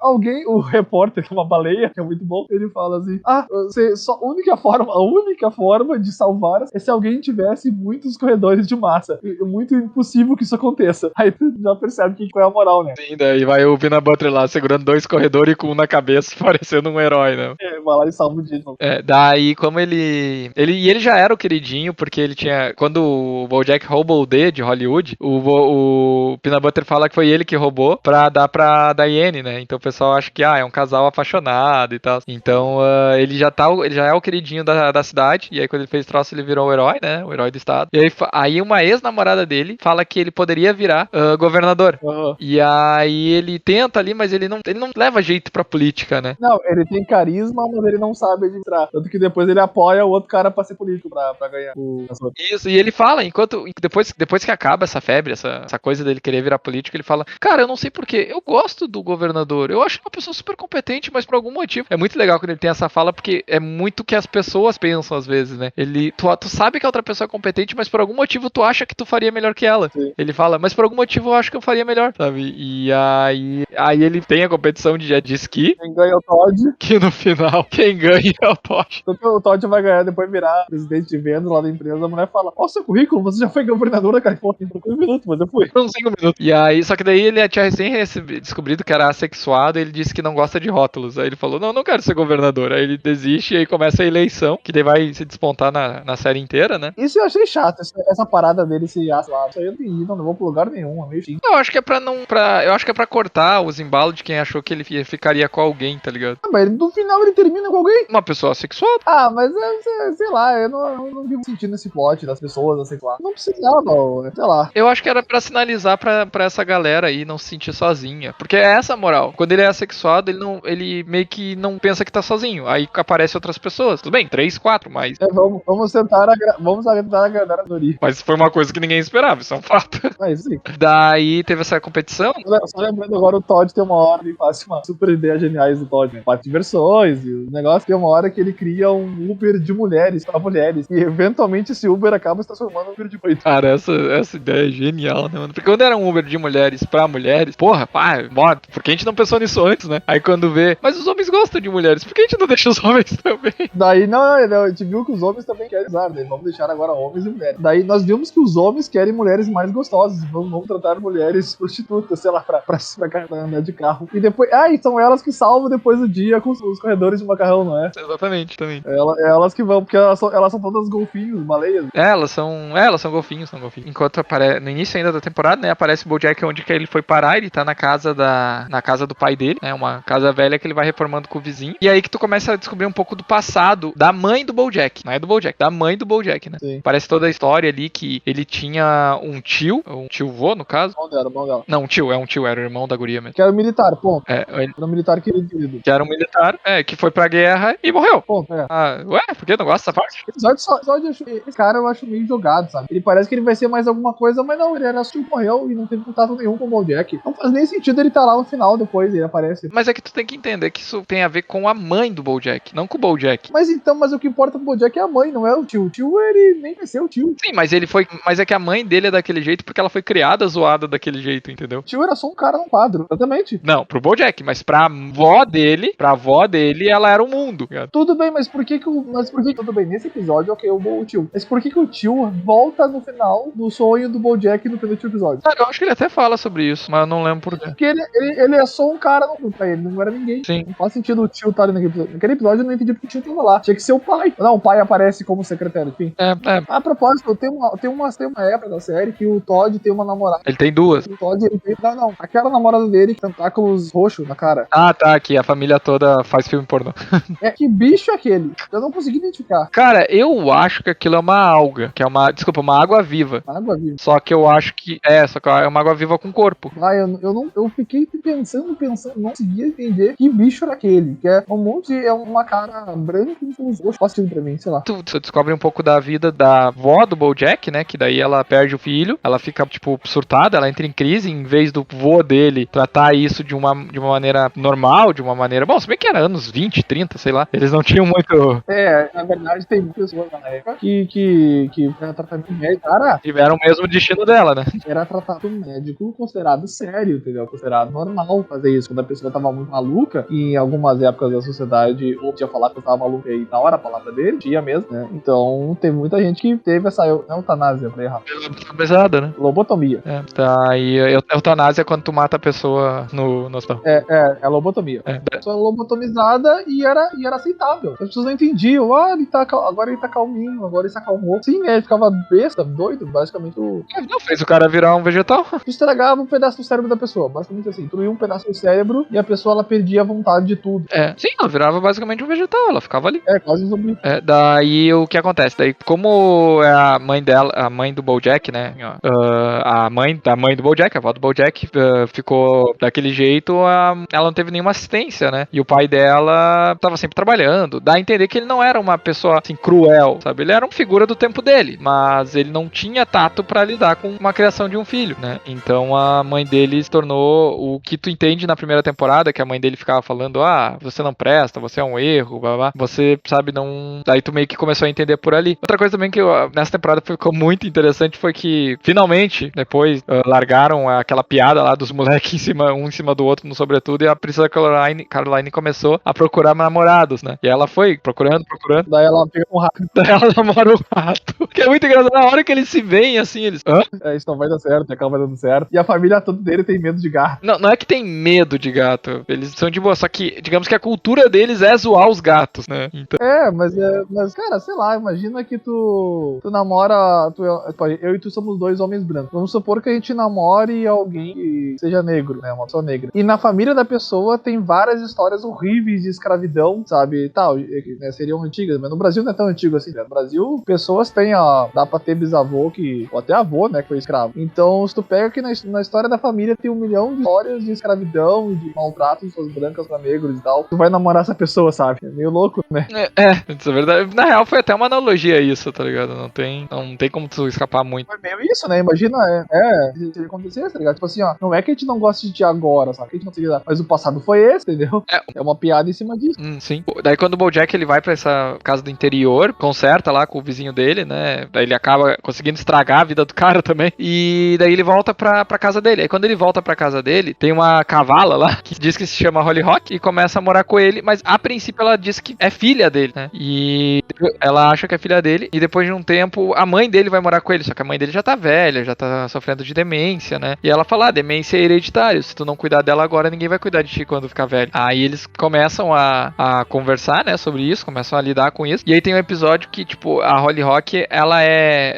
o repórter, que é uma baleia, que é muito bom, ele fala assim, a única forma de salvar é se alguém tivesse muitos corredores de massa. É muito impossível que isso aconteça. Aí tu já percebe qual é a moral, né? Sim, daí vai o Peanut Butter lá, segurando 2 corredores e com um na cabeça, parecendo um herói, né? Vai lá e salva o dia. Daí como ele já era o queridinho, porque ele tinha, quando o BoJack roubou o D de Hollywood, o Peanut Butter fala que foi ele que roubou pra dar pra Diane, né? Então o pessoal acha que, é um casal apaixonado e tal. Então ele já é o queridinho da cidade, e aí quando ele fez troço ele virou o herói, né? O herói do estado. E aí uma ex-namorada dele fala que ele poderia virar governador. Uhum. E aí ele tenta ali, mas ele não leva jeito pra política, né? Não, ele tem carisma, mas ele não sabe administrar. Tanto que depois ele apoia o outro cara pra ser político, pra ganhar. Isso, e ele fala, depois que acaba essa febre, essa coisa dele querer virar político, ele fala, cara, eu não sei porquê, eu gosto do governador, eu acho uma pessoa super competente, mas por algum motivo. É muito legal quando ele tem essa fala, porque é muito que as pessoas pensam às vezes, né? Tu sabe que a outra pessoa é competente, mas por algum motivo tu acha que tu faria melhor que ela. Sim. Ele fala, mas por algum motivo eu acho que eu faria melhor, sabe? E aí ele tem a competição de jet ski. Quem ganha é o Todd. Que no final, quem ganha é o Todd. Então o Todd vai ganhar, depois virar presidente de vendas lá da empresa, a mulher fala, seu currículo, você já foi governador da Califórnia por 1 minuto, mas eu fui. Por uns 5 minutos. E aí, só que daí ele tinha recém descobrido que era assexuado, e ele disse que não gosta de rótulos. Aí ele falou, não quero ser governador. Aí ele desiste, e aí começa a eleição, que daí vai se despontar na série inteira, né? Isso eu achei chato, essa parada dele se lá. Isso aí eu não levou pra lugar nenhum, é meio chique. Eu acho que é pra cortar os embalos de quem achou que ele ficaria com alguém, tá ligado? Mas no final ele termina com alguém? Uma pessoa assexuada. Mas sei lá, eu não vi sentindo esse plot das pessoas assexuadas. Não precisava, sei lá. Eu acho que era pra sinalizar pra essa galera aí não se sentir sozinha. Porque é essa a moral. Quando ele é assexuado, ele meio que não pensa que tá sozinho. Aí aparecem outras pessoas. Tudo bem, 3, 4, mas... Vamos tentar agradar não era Dori. Mas foi uma coisa que ninguém esperava, isso é um fato. Mas sim. Daí teve essa competição. Só lembrando agora, o Todd tem uma hora que faz uma super ideia geniais do Todd, né? Parte de versões e o negócio tem uma hora que ele cria um Uber de mulheres pra mulheres. E eventualmente esse Uber acaba se transformando em um Uber de noite. Cara, essa ideia é genial, né, mano? Porque quando era um Uber de mulheres pra mulheres, porra, pá, morto. Por que a gente não pensou nisso antes, né? Aí quando vê, mas os homens gostam de mulheres, por que a gente não deixa os homens também? Daí, não, a gente viu que os homens também querem usar, né? Vamos deixar agora homens e mulheres. Daí nós vimos que os homens querem mulheres mais gostosas. Vamos tratar mulheres prostitutas, sei lá, pra andar de carro. E depois, e são elas que salvam depois do dia com os corredores de macarrão, não é? Exatamente, também. Elas que vão, porque elas são todas golfinhos, baleias. Elas são golfinhos, são golfinhos. Enquanto no início ainda da temporada, né, aparece o BoJack onde que ele foi parar, ele tá na casa do pai dele, né, uma casa velha que ele vai reformando com o vizinho. E aí que tu começa a descobrir um pouco do passado da mãe do BoJack, não é do BoJack, da mãe do BoJack, né? Sim. Parece toda a história ali que ele tinha um tio-vô, no caso. Irmão dela. Não, era o irmão da guria mesmo. Que era um militar, ponto. Ele Era um militar querido. que era um militar, que foi pra guerra e morreu. Ponto, Ué, por que não gosta dessa parte? Esse cara eu acho meio jogado, sabe? Ele parece que ele vai ser mais alguma coisa, mas não, ele era só morreu e não teve contato nenhum com o BoJack. Não faz nem sentido ele estar lá no final depois, ele aparece. Mas é que tu tem que entender que isso tem a ver com a mãe do BoJack, não com o BoJack. Mas o que importa pro BoJack é a mãe, não é o tio. O tio, ele nem vai ser o tio. Sim, mas é que a mãe dele é daquele jeito porque ela foi criada zoada daquele jeito, entendeu? O tio era só um cara num quadro, exatamente. Não, pro BoJack, mas pra avó dele, ela era o mundo. Ligado? Tudo bem, mas por que tudo bem, nesse episódio, ok, o tio. Mas por que o tio volta no final do sonho do BoJack no penúltimo episódio? Cara, eu acho que ele até fala sobre isso, mas eu não lembro por quê. Porque ele é só um cara no mundo pra ele, não era ninguém. Sim. Não faz sentido o tio estar ali naquele episódio. Naquele episódio eu não entendi porque o tio tava lá. Tinha que ser o pai. Não, o pai aparece como secretário, enfim. A propósito, tem uma época da série que o Todd tem uma namorada. Ele tem duas. O Todd, ele tem... Não. Aquela namorada dele com tentáculos roxos na cara. Ah, tá, que a família toda faz filme pornô. Que bicho é aquele? Eu não consegui identificar. Cara, eu acho que aquilo é uma alga, que é uma água viva. Água viva. Só que eu acho que é uma água viva com corpo. Eu fiquei pensando, não conseguia entender que bicho era aquele. Que é uma cara branca com os roxos. Fácil pra mim, sei lá. Tu descobre um pouco da vida da avó do BoJack, né? Que daí ela perde o filho, ela fica, tipo, surtada, ela entra em crise, em vez do vô dele tratar isso de uma maneira normal, de uma maneira... Bom, se bem que era anos 20, 30, sei lá. Eles não tinham muito... Na verdade, tem pessoas na época que era tratamento médico. Cara, tiveram o mesmo destino dela, né? era tratamento médico considerado sério, entendeu? Considerado normal fazer isso. Quando a pessoa tava muito maluca, e em algumas épocas da sociedade, ou tinha falar que eu tava maluca e na hora a palavra dele, tinha mesmo, né? Então, tem muita gente que teve essa eutanásia, eu falei errado. Pesada, né? Lobotomia. Tá, e eutanásia é quando tu mata a pessoa no hospital. É lobotomia. A pessoa lobotomizada e era aceitável. As pessoas não entendiam. Agora ele tá calminho, agora ele se acalmou. Sim, ele ficava besta, doido, basicamente. Não fez o cara virar um vegetal. Tu estragava um pedaço do cérebro da pessoa, basicamente assim. Tu ia um pedaço do cérebro e a pessoa, ela perdia a vontade de tudo. Sim, ela virava basicamente um vegetal, ela ficava ali. Quase um zumbi. Daí o que acontece? Daí, como é a mãe dela, a mãe do BoJack, né? A mãe do BoJack, a avó do BoJack, ficou daquele jeito, ela não teve nenhuma assistência, né? E o pai dela tava sempre trabalhando. Dá a entender que ele não era uma pessoa, assim, cruel, sabe? Ele era uma figura do tempo dele, mas ele não tinha tato pra lidar com uma criação de um filho, né? Então a mãe dele se tornou o que tu entende na primeira temporada, que a mãe dele ficava falando, você não presta, você é um erro, blá, blá. Você, sabe, não... Daí tu meio que começou a entender por ali. Outra coisa também que nessa temporada ficou muito interessante foi que, finalmente, depois, largaram aquela piada lá dos moleques um em cima do outro no sobretudo, e a Priscilla Caroline começou a procurar namorados, né? E ela foi procurando. Daí ela pega um rato. Daí ela namora um rato. Que é muito engraçado. Na hora que eles se veem, assim, eles... Hã? Isso não vai dar certo, acaba dando certo. E a família toda dele tem medo de gato. Não é que tem medo de gato. Eles são de boa, só que, digamos que a cultura deles é zoar os gatos, né? Então... Mas, cara, sei lá, imagina que tu namora... Eu e tu somos dois homens brancos. Vamos supor que a gente namore alguém que seja negro, né? Uma pessoa negra. E na família da pessoa tem várias histórias horríveis de escravidão, sabe? E tal, né, seriam antigas, mas no Brasil não é tão antigo assim, né? No Brasil, pessoas têm, dá pra ter bisavô ou até avô, né, que foi escravo. Então, se tu pega que na história da família tem 1 milhão de histórias de escravidão, de maltrato de pessoas brancas pra negros e tal, tu vai namorar essa pessoa, sabe? É meio louco, né? Isso é verdade. Na real, foi até uma analogia isso, tá ligado? não tem como tu escapar muito. Foi meio isso, né? Imagina, se acontecesse, tá ligado? Tipo assim, ó, não é que a gente não gosta de ti agora, sabe? Que a gente não sei lá, mas o passado foi esse, entendeu? É uma piada em cima disso. Sim. Daí quando o BoJack ele vai pra essa casa do interior, conserta lá com o vizinho dele, né? Daí ele acaba conseguindo estragar a vida do cara também. E daí ele volta pra casa dele. Aí quando ele volta pra casa dele, tem uma cavala lá que diz que se chama Hollyhock e começa a morar com ele, mas a princípio ela diz que é filha dele, né? E ela acha que é filha dele e depois de um tempo a mãe dele vai morar com ele, só que a mãe dele já tá velha, já tá sofrendo de demência, né? E ela fala, demência é hereditário, se tu não cuidar dela agora, ninguém vai cuidar de ti quando ficar velho. Aí eles começam a conversar, né, sobre isso, começam a lidar com isso. E aí tem um episódio que, tipo, a Hollyhock, ela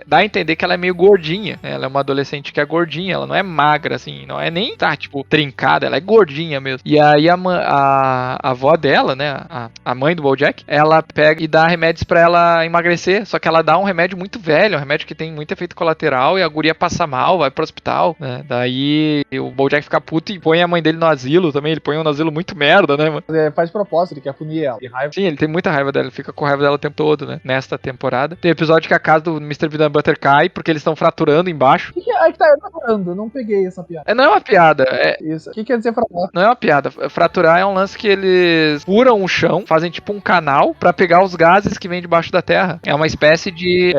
dá a entender que ela é meio gordinha, né? Ela é uma adolescente que é gordinha, ela não é magra, assim, não é nem, tipo, trincada, ela é gordinha mesmo. E aí a avó dela, né, a mãe do BoJack, ela pega e dá remédios pra ela emagrecer, só que ela dá um remédio muito velho, um remédio que tem muito efeito colateral e a guria passa mal, vai pro hospital, né? Daí o BoJack fica puto e põe a mãe dele no asilo também, ele põe um asilo muito merda, né, mano? Faz propósito, ele quer punir ela. Raiva. Sim, ele tem muita raiva dela, ele fica com raiva dela o tempo todo, né? Nesta temporada. Tem episódio que a casa do Mr. Peanut Butter cai porque eles estão fraturando embaixo. O que é que tá fraturando? Eu não peguei essa piada. Não é uma piada, Isso. O que quer dizer fraturar? Não é uma piada. Fraturar é um lance que eles furam o chão, fazem tipo um canal pra pegar os gases que vêm debaixo da terra. É uma espécie de...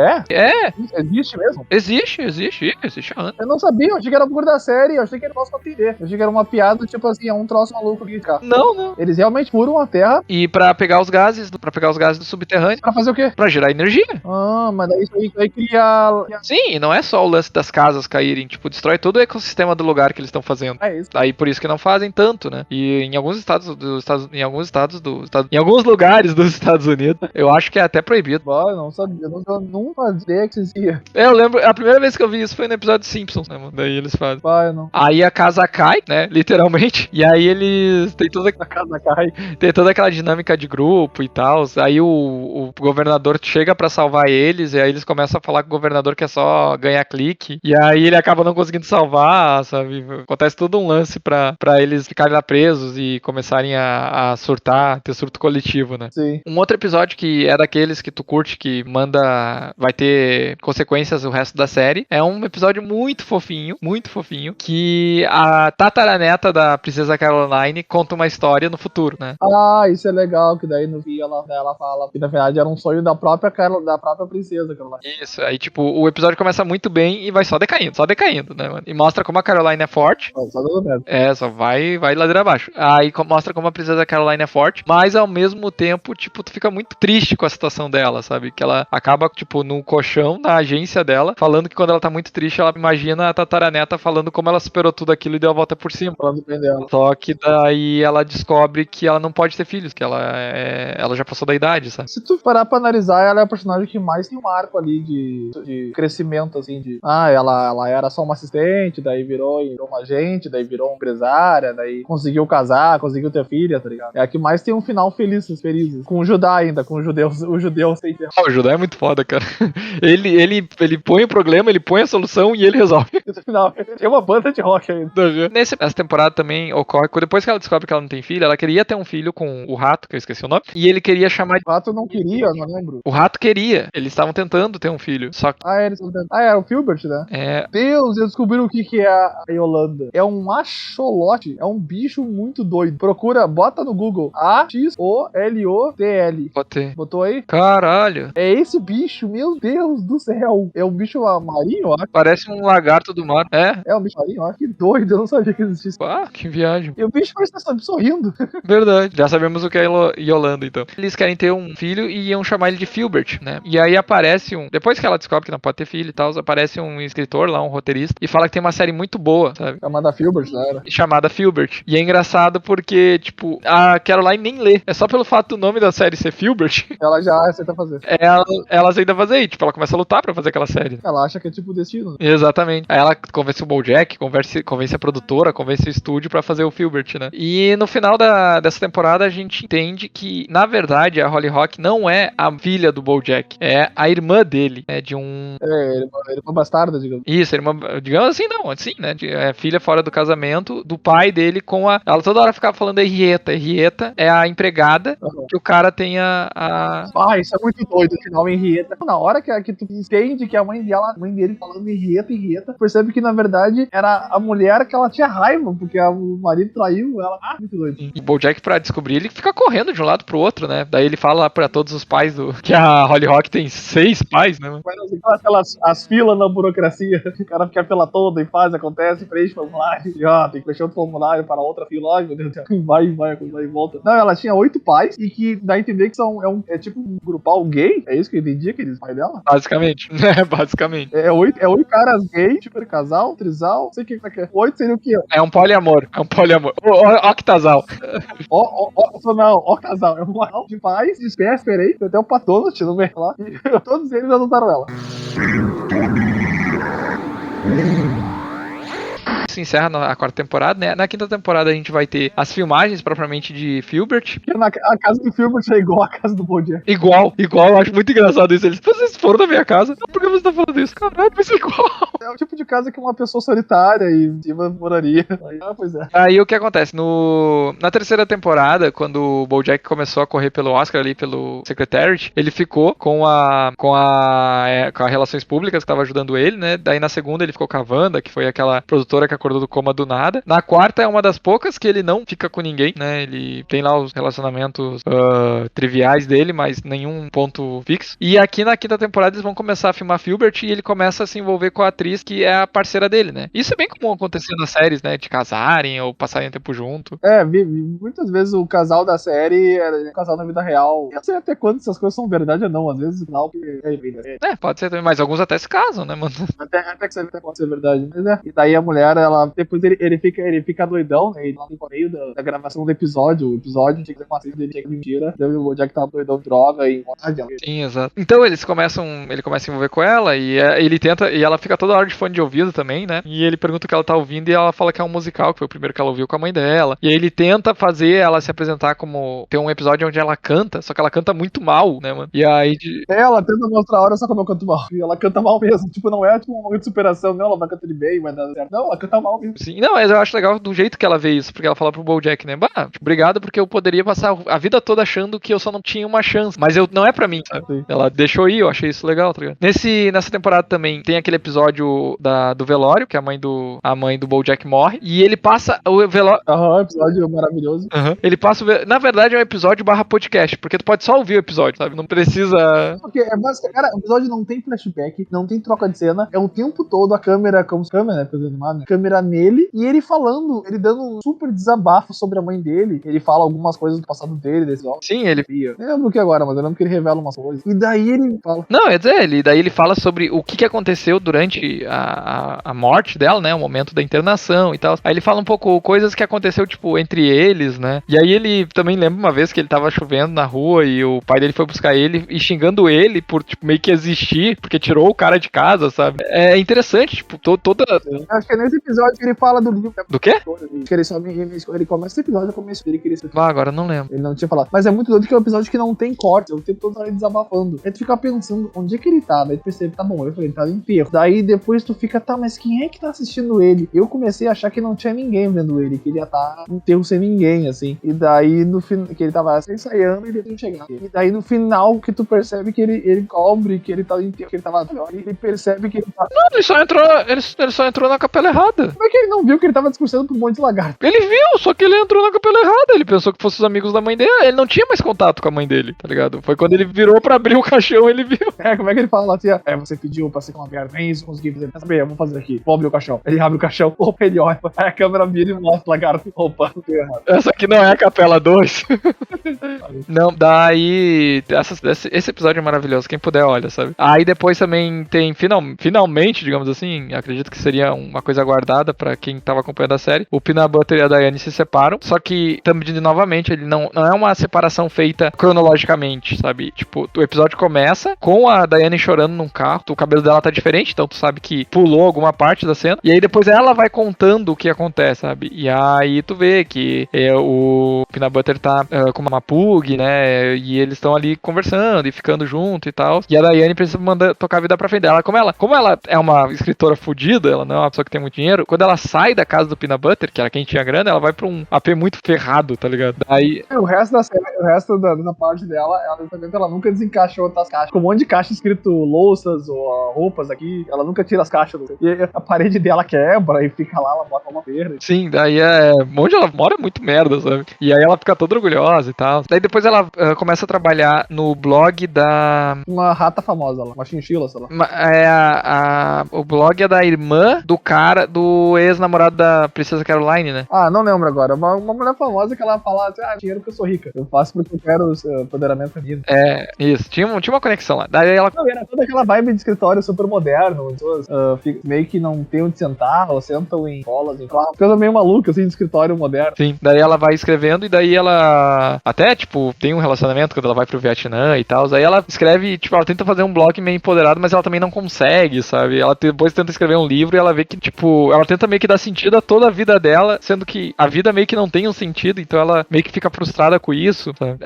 Existe mesmo? Existe antes. Eu não sabia, eu achei que era por da série, eu achei que era nosso pra entender. Eu achei que era uma piada, tipo assim, é um troço maluco aqui, cara. Não. Eles realmente furam a terra. E pra pegar os gases do subterrâneo. Pra fazer o quê? Pra gerar energia. Ah, mas daí isso aí cria... Sim, e não é só o lance das casas caírem, tipo, destrói todo o ecossistema do lugar que eles estão fazendo. É isso. Aí por isso que não fazem tanto, né? E em alguns lugares dos Estados Unidos, eu acho que é até proibido. Eu não sabia, eu não fazia que existia. Eu lembro, a primeira vez que eu vi isso foi no episódio Simpsons, né, mano? Daí eles fazem. Eu não. Aí a casa cai, né? Literalmente. E aí eles tem toda A casa cai. Tem toda aquela dinâmica de grupo e tal. Aí o governador chega pra salvar eles, e aí eles começam a falar que o governador quer só ganhar clique. E aí ele acaba não conseguindo salvar, sabe? Acontece todo um lance pra eles ficarem lá presos e começarem a surtar, ter surto coletivo, né? Sim. Um outro episódio que é daqueles que tu curte, que vai ter consequências o resto da série, é um episódio muito fofinho, que a tataraneta da Princesa Caroline conta uma história no futuro, né? Ah, isso é legal, que daí no fim ela fala que na verdade era um sonho da própria princesa Caroline. Isso, aí tipo, o episódio começa muito bem e vai só decaindo, né, mano? E mostra como a Caroline é forte. Só dando merda. Só vai ladeira abaixo. Aí mostra como a Princesa Caroline é forte, mas ao mesmo tempo, tipo, tu fica muito triste com a situação dela, sabe? Que ela acaba, tipo, no colchão da agência dela, falando que quando ela tá muito triste, ela imagina a tataraneta falando como ela superou tudo aquilo e deu a volta por cima. Falando bem dela. Só que daí ela descobre que ela não pode ter filhos, que ela já passou da idade, sabe? Se tu parar pra analisar, ela é a personagem que mais tem um arco ali de crescimento, assim, ela era só uma assistente, daí virou uma agente, daí virou uma empresária, daí conseguiu casar, conseguiu ter filha, tá ligado? É a que mais tem um final feliz. Com o Judá ainda, com o judeu sem ter. O Judá é muito foda, cara. Ele põe o problema, ele põe a solução e ele resolve. No final, ele tem uma banda de rock ainda. Nessa temporada também ocorre, depois que ela descobre que ela não tem filho, ela queria ter um filho com o rato, que eu esqueci o nome, e ele queria chamar de... O rato não queria, não lembro. O rato queria, eles estavam tentando ter um filho, só que... é o Filbert, né? Deus, eu descobri o que é a Yolanda. É um axolote, é um bicho muito doido. Bota no Google, AXOLOTL. Botou aí? Caralho. É esse bicho, meu Deus do céu. É um bicho marinho, ó. Parece um lagarto do mar. É um bicho marinho, ó. Que doido, eu não sabia que existisse. Que viagem. E o bicho parece estar sorrindo. Verdade. Já sabemos o que é Yolanda, então. Eles querem ter um filho e iam chamar ele de Filbert, né? E aí aparece depois que ela descobre que não pode ter filho e tal, aparece um escritor lá, um roteirista, e fala que tem uma série muito boa, sabe? Chamada Filbert, né? Chamada Filbert. E é engraçado porque, tipo, a Caroline nem lê. É só pelo fato do nome da série ser Filbert. Ela já aceita fazer. Ela aceita fazer e, tipo, ela começa a lutar pra fazer aquela série. Ela acha que é tipo o destino. Exatamente. Aí ela convence o BoJack, convence a produtora, convence o estúdio pra fazer o Filbert, né? E no final dessa temporada a gente entende que, na verdade, a Hollyhock não é a filha do BoJack. É a irmã dele, né? De um... irmã bastarda, digamos. Isso, irmã... Digamos assim, não. Assim, né? É filha fora do casamento do pai dele com a... Ela toda hora ficava falando Henrietta. Henrietta é a empregada que o cara tem a... Isso é muito doido, o final Henrietta. Na hora hora que tu entende que a mãe dele falando irreta, percebe que na verdade era a mulher que ela tinha raiva, porque o marido traiu ela. Muito doido. E o BoJack, pra descobrir, ele fica correndo de um lado pro outro, né? Daí ele fala lá pra todos os pais que a Holly Rock tem 6 pais, né? As filas na burocracia, o cara fica a fila toda e acontece, preenche formulário, e tem que fechar outro formulário para outra fila, meu Deus do céu, vai e volta. Não, ela tinha 8 pais, e que dá a entender que é tipo um grupal gay, é isso que eu entendi, aqueles pais dela? Basicamente, basicamente. É 8 caras gay, tipo casal, trisal, não sei o que é. 8 seria o quê? É um poliamor. Octasal. Ó casal, é um casal de pais, de espécie, peraí, tem até o Patronus no meio lá, e todos eles adotaram ela. Se encerra a 4ª temporada, né? Na 5ª temporada a gente vai ter as filmagens propriamente de Filbert. A casa do Filbert é igual a casa do BoJack. Igual, eu acho muito engraçado isso. Vocês foram da minha casa? Por que você tá falando isso? Caralho, vai ser igual. É o tipo de casa que uma pessoa solitária e moraria. Pois é. Aí o que acontece? Na 3ª temporada, quando o BoJack começou a correr pelo Oscar ali, pelo Secretariat, ele ficou com a Relações Públicas que tava ajudando ele, né? Daí na 2ª ele ficou com a Wanda, que foi aquela produtora que acordou do coma do nada. Na 4ª é uma das poucas que ele não fica com ninguém, né? Ele tem lá os relacionamentos triviais dele, mas nenhum ponto fixo. E aqui na 5ª temporada eles vão começar a filmar Filbert e ele começa a se envolver com a atriz que é a parceira dele, né? Isso é bem comum acontecer nas séries, né? De casarem ou passarem tempo junto. Muitas vezes o casal da série é um casal na vida real. Eu não sei até quando essas coisas são verdade ou não. Às vezes não, pode ser também, mas alguns até se casam, né, mano? Até que até pode ser verdade. Mas E daí a mulher, depois ele fica doidão, né? Ele tá no meio da gravação do episódio. O episódio tinha que ser uma cena dele, tinha que mentira. Daí o BoJack tava doidão de droga e morde. Sim, exato. Então ele começa a se envolver com ela e ele tenta, e ela fica toda hora de fone de ouvido também, né? E ele pergunta o que ela tá ouvindo e ela fala que é um musical, que foi o primeiro que ela ouviu com a mãe dela. E aí ele tenta fazer ela se apresentar como... Tem um episódio onde ela canta, só que ela canta muito mal, né, mano? E aí... Ela tenta mostrar a hora só como eu canto mal. E ela canta mal mesmo. Tipo, não é tipo um momento de superação. Não, ela vai cantando bem, vai dar certo. Não, ela canta mal mesmo. Sim, não, mas eu acho legal do jeito que ela vê isso, porque ela fala pro BoJack, né? Obrigado, porque eu poderia passar a vida toda achando que eu só não tinha uma chance. Mas não é pra mim, sabe? Sim. Ela deixou ir, eu achei isso legal, tá ligado? Nessa temporada também tem aquele episódio do velório, que a mãe do BoJack morre, e ele passa o velório... Episódio maravilhoso. Ele passa na verdade é um episódio /podcast, porque tu pode só ouvir o episódio, sabe? Não precisa... Porque cara, o episódio não tem flashback, não tem troca de cena, é o tempo todo a câmera, como câmera, né, coisa animada, né? Câmera nele, e ele falando, ele dando um super desabafo sobre a mãe dele, ele fala algumas coisas do passado dele, desse homem. Sim, ele... Eu não lembro o que agora, mas eu lembro que ele revela umas coisas. E daí ele fala... Não, é dizer, daí ele fala sobre o que aconteceu durante a morte dela, né, o momento da internação e tal. Aí ele fala um pouco coisas que aconteceu, tipo, entre eles, né, e aí ele também lembra uma vez que ele tava chovendo na rua e o pai dele foi buscar ele e xingando ele por, tipo, meio que existir, porque tirou o cara de casa, sabe? É interessante, tipo, toda... Acho que é nesse episódio que ele fala do livro. Do quê? Que ele começa esse episódio, eu começo dele, queria ser... agora eu não lembro. Ele não tinha falado. Mas é muito doido que é um episódio que não tem corte, o tempo todo tá desabafando. Aí tu fica pensando, onde é que ele tá? Daí tu percebe, tá bom, eu falei, ele tá no enterro. Daí depois tu fica, tá, mas quem é que tá assistindo ele? Eu comecei a achar que não tinha ninguém vendo ele, que ele ia tá no enterro sem ninguém, assim. E daí no final, que ele tava ensaiando e ele ia chegar. E daí no final que tu percebe que ele cobre, que ele tá no enterro, que ele tava... E ele percebe que ele tá... Não, ele só entrou na capela errada. Como é que ele não viu que ele tava discursando por um monte de lagarto? Ele viu, só que ele entrou na capela errada. Ele pensou que fossem os amigos da mãe dele. Ele não tinha mais contato com a mãe dele, tá ligado? Foi quando ele virou pra abrir o caixão, ele viu. Como é que ele fala lá assim? Você pediu pra ser uma mulher, vem isso, consegui fazer. Sabe, vamos fazer aqui. Vou abrir o caixão. Ele abre o caixão, opa, ele olha. Aí a câmera vira e mostra o lagarto. Opa, não deu errado. Essa aqui não é a capela 2. Não, daí... Esse episódio é maravilhoso. Quem puder, olha, sabe? Aí depois também tem, finalmente, digamos assim, acredito que seria uma coisa aguardada pra quem tava acompanhando a série. O Peanut Butter e a Diane se separam. Só que, também, novamente, ele não é uma separação feita cronologicamente, sabe? Tipo, o episódio começa com a Diane chorando num carro. O cabelo dela tá diferente, então tu sabe que pulou alguma parte da cena. E aí depois ela vai contando o que acontece, sabe? E aí tu vê que o Peanut Butter tá com uma pug, né? E eles estão ali conversando e ficando junto e tal. E a Diane precisa tocar a vida pra frente dela. Como ela é uma escritora fodida, ela não é uma pessoa que tem muito dinheiro, dinheiro, quando ela sai da casa do Peanut Butter, que era quem tinha grana, ela vai pra um AP muito ferrado, tá ligado? Daí... O resto da série, o resto da parte dela, ela nunca desencaixou outras caixas. Com um monte de caixa escrito louças ou roupas aqui, ela nunca tira as caixas. E a parede dela quebra e fica lá, ela bota uma perna. Sim, daí onde ela mora é muito merda, sabe? E aí ela fica toda orgulhosa e tal. Daí depois ela começa a trabalhar no blog da... Uma rata famosa lá, uma chinchila, sei lá. O blog é da irmã do cara, do ex-namorado da Princesa Caroline, né? Ah, não lembro agora. Uma mulher famosa que ela fala assim, dinheiro porque eu sou rica. Eu faço porque eu quero empoderamento feminino. Isso. Tinha uma conexão lá. Daí ela... Não, era toda aquela vibe de escritório super moderno. Pessoas meio que não tem onde sentar, ou sentam em bolas, em carro. Coisa meio maluca, assim, de escritório moderno. Sim. Daí ela vai escrevendo e daí ela... Até, tipo, tem um relacionamento quando ela vai pro Vietnã e tal. Aí ela escreve, tipo, ela tenta fazer um blog meio empoderado, mas ela também não consegue, sabe? Ela depois tenta escrever um livro e ela vê que, tipo, ela tenta meio que dar sentido a toda a vida dela, sendo que a vida meio que não tem um sentido, então ela meio que fica frustrada com isso, sabe?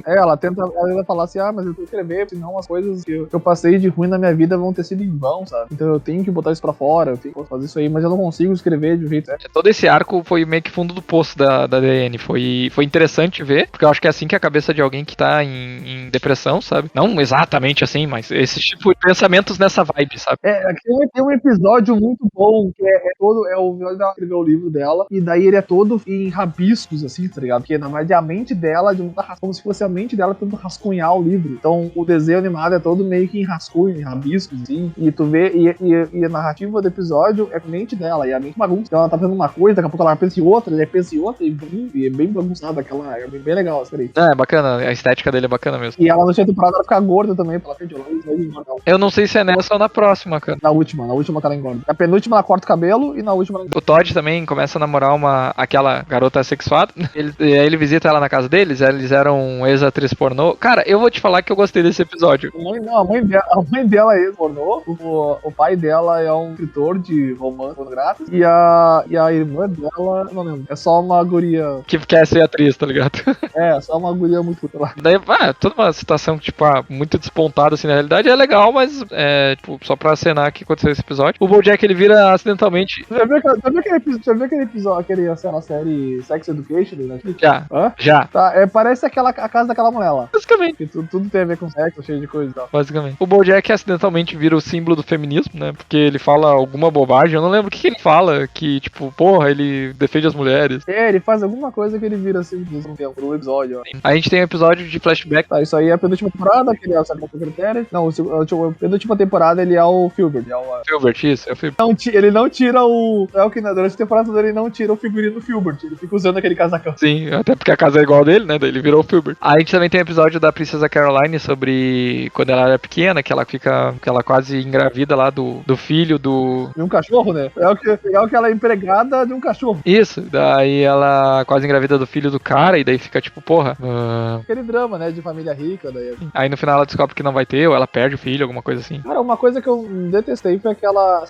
Ela tenta falar assim, mas eu tenho que escrever, senão as coisas que eu passei de ruim na minha vida vão ter sido em vão, sabe? Então eu tenho que botar isso pra fora, eu tenho que fazer isso aí, mas eu não consigo escrever de um jeito certo. Todo esse arco foi meio que fundo do poço da DN, foi interessante ver, porque eu acho que é assim que a cabeça de alguém que tá em depressão, sabe? Não exatamente assim, mas esse tipo de pensamentos nessa vibe, sabe? Tem um episódio muito bom, que o episódio dela escreveu o livro dela, e daí ele é todo em rabiscos, assim, tá ligado? Porque na verdade a mente dela, como se fosse a mente dela tentando rascunhar o livro. Então o desenho animado é todo meio que em rascunho, em rabiscos, assim, e tu vê, e a narrativa do episódio é a mente dela, e a mente bagunça. Então ela tá fazendo uma coisa, daqui a pouco ela pensa em outra, ele pensa em outra, e é bem bagunçada aquela, é bem legal essa série. É bacana, a estética dele é bacana mesmo. E ela no temporada ela fica gorda também, pela frente, eu não sei se é nessa ou na próxima, cara. Na última que ela engorda. Na penúltima ela corta o cabelo e na última ela engorda. O Todd também começa a namorar aquela garota assexuada. Ele visita ela na casa deles, eles eram ex-atriz pornô. Cara, eu vou te falar que eu gostei desse episódio. A mãe dela é ex-pornô, o pai dela é um escritor de romance pornográfico e a irmã dela, não lembro, é só uma guria... Que quer ser atriz, tá ligado? Só uma guria muito puta lá. Daí, toda uma situação, tipo, muito despontada, assim, na realidade é legal, mas tipo, só pra acenar que aconteceu esse episódio. O BoJack, ele vira acidentalmente... Já viu aquele episódio, aquela série Sex Education? Né? Já. Tá, parece a casa daquela mulher lá. Basicamente. Que tudo tem a ver com sexo, cheio de coisa e tal. Basicamente. O BoJack acidentalmente vira o símbolo do feminismo, né? Porque ele fala alguma bobagem, eu não lembro o que ele fala, que, tipo, porra, ele defende as mulheres. Ele faz alguma coisa que ele vira assim, por um episódio. A gente tem um episódio de flashback. Tá, isso aí é a penúltima temporada, que ele é o secretário. Não, a penúltima temporada ele é o Filbert. Filbert, isso, é o Filbert. Ele não tira o... É o que durante a temporada toda ele não tira o figurino do Filbert. Ele fica usando aquele casacão. Sim, até porque a casa é igual dele, né? Daí ele virou o Filbert. A gente também tem um episódio da Princesa Caroline sobre quando ela era pequena, que ela quase engravida lá do filho do... De um cachorro, né? É o que ela é empregada de um cachorro. Isso, daí ela quase engravida do filho do cara, e daí fica tipo, porra... Aquele drama, né? De família rica, daí... Aí no final ela descobre que não vai ter, ou ela perde o filho, alguma coisa assim. Cara, uma coisa que eu detestei foi aquela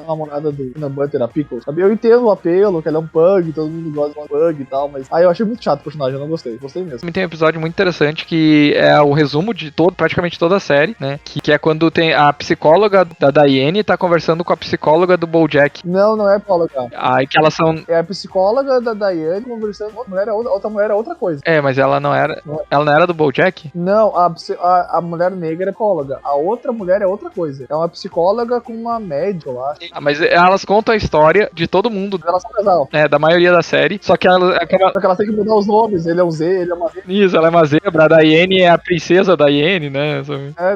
namorada do Peanut Butter, a Pickles, sabe? Eu entendo o apelo, que ela é um pug, todo mundo gosta de um pug e tal, mas... Aí eu achei muito chato o personagem, eu não gostei. Gostei mesmo. Tem um episódio muito interessante que é o resumo de praticamente toda a série, né? Que é quando tem a psicóloga da Diane tá conversando com a psicóloga do BoJack. Não é psicóloga. Aí que elas são... É a psicóloga da Diane conversando com outra mulher é outra coisa. Mas ela não era... Ela não era do BoJack? Não, a mulher negra é psicóloga. A outra mulher é outra coisa. É uma psicóloga com uma médica, eu acho. Mas elas contam a história de todo mundo. Elas são casal. Da maioria da série. Só que Só que elas têm que mudar os nomes. Ele é um Z, ele é uma Z. Isso, ela é uma zebra. A Diane é a princesa Diane, né?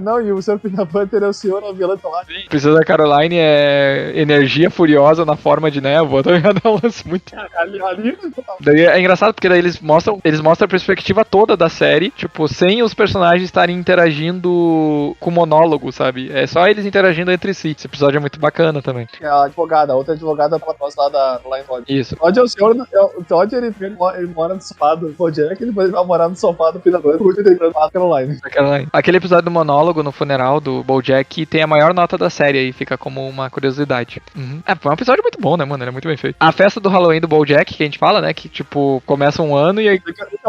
Não, e o Sr. Peanut Butter é o senhor Violeta lá. Sim. Princesa Caroline é energia furiosa na forma de névoa. Tá ligado? É um lance muito... Daí é engraçado porque daí eles mostram a perspectiva toda da série, tipo, sem os personagens estarem interagindo com monólogo, sabe? É só eles interagindo entre si. Esse episódio é muito bacana também. É a advogada, a outra advogada pela posse lá da Line Todd. Isso. Todd é o senhor, o Todd ele mora no sofá do BoJack e depois ele vai morar no sofá do Peanut Butter porque ele tá Caroline. Aquele episódio do monólogo no funeral do BoJack tem a maior nota da série aí, fica como uma curiosidade. Foi um episódio muito bom, né, mano? Ele é muito bem feito. A festa do Halloween do BoJack, que a gente fala, né, que tipo, começa um ano e aí...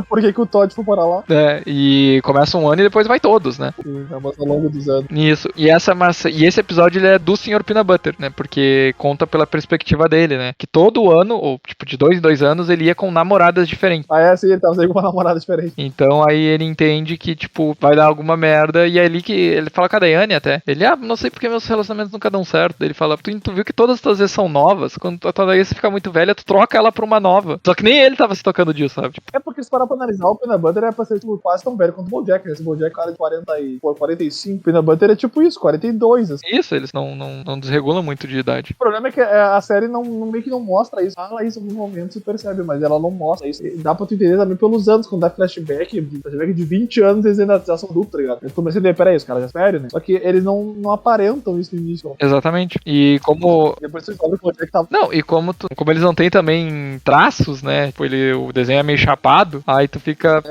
Por que o Todd foi morar lá? E começa um ano e depois vai todos, né? Sim, é ao longo dos anos. Isso. E esse episódio ele é do Sr. Peanut Butter, né? Porque conta pela perspectiva dele, né? Que todo ano, ou tipo de 2 em 2 anos, ele ia com namoradas diferentes. Ah, é assim, ele tava saindo com uma namorada diferente. Então aí ele entende que, tipo, vai dar alguma merda. E é ali que ele fala com a Daiane até. Ele, não sei porque meus relacionamentos nunca dão certo. Ele fala, tu viu que todas as tuas vezes são novas. Quando a tua Daiane fica muito velha, tu troca ela pra uma nova. Só que nem ele tava se tocando disso, sabe? Tipo, É porque se parar pra analisar, o Peanut Butter é pra ser tipo, quase tão velho quanto o BoJack, né? Esse BoJack é cara de 45, o Peanut Butter é tipo isso, 42, assim. isso, eles não desregulam muito de idade. O problema é que a série meio que não mostra isso. Fala isso em alguns momentos, você percebe, mas ela não mostra isso. E dá pra tu entender também pelos anos, quando dá flashback de 20 anos, eles ainda já são adultos, tá ligado? Eu comecei a ver, peraí, os caras já sério, né? Só que eles não aparentam isso no início. Exatamente. E como... Depois você descobre que o BoJack tava... Não, e como eles não têm também traços, né? Tipo, o desenho é meio chapado, aí tu fica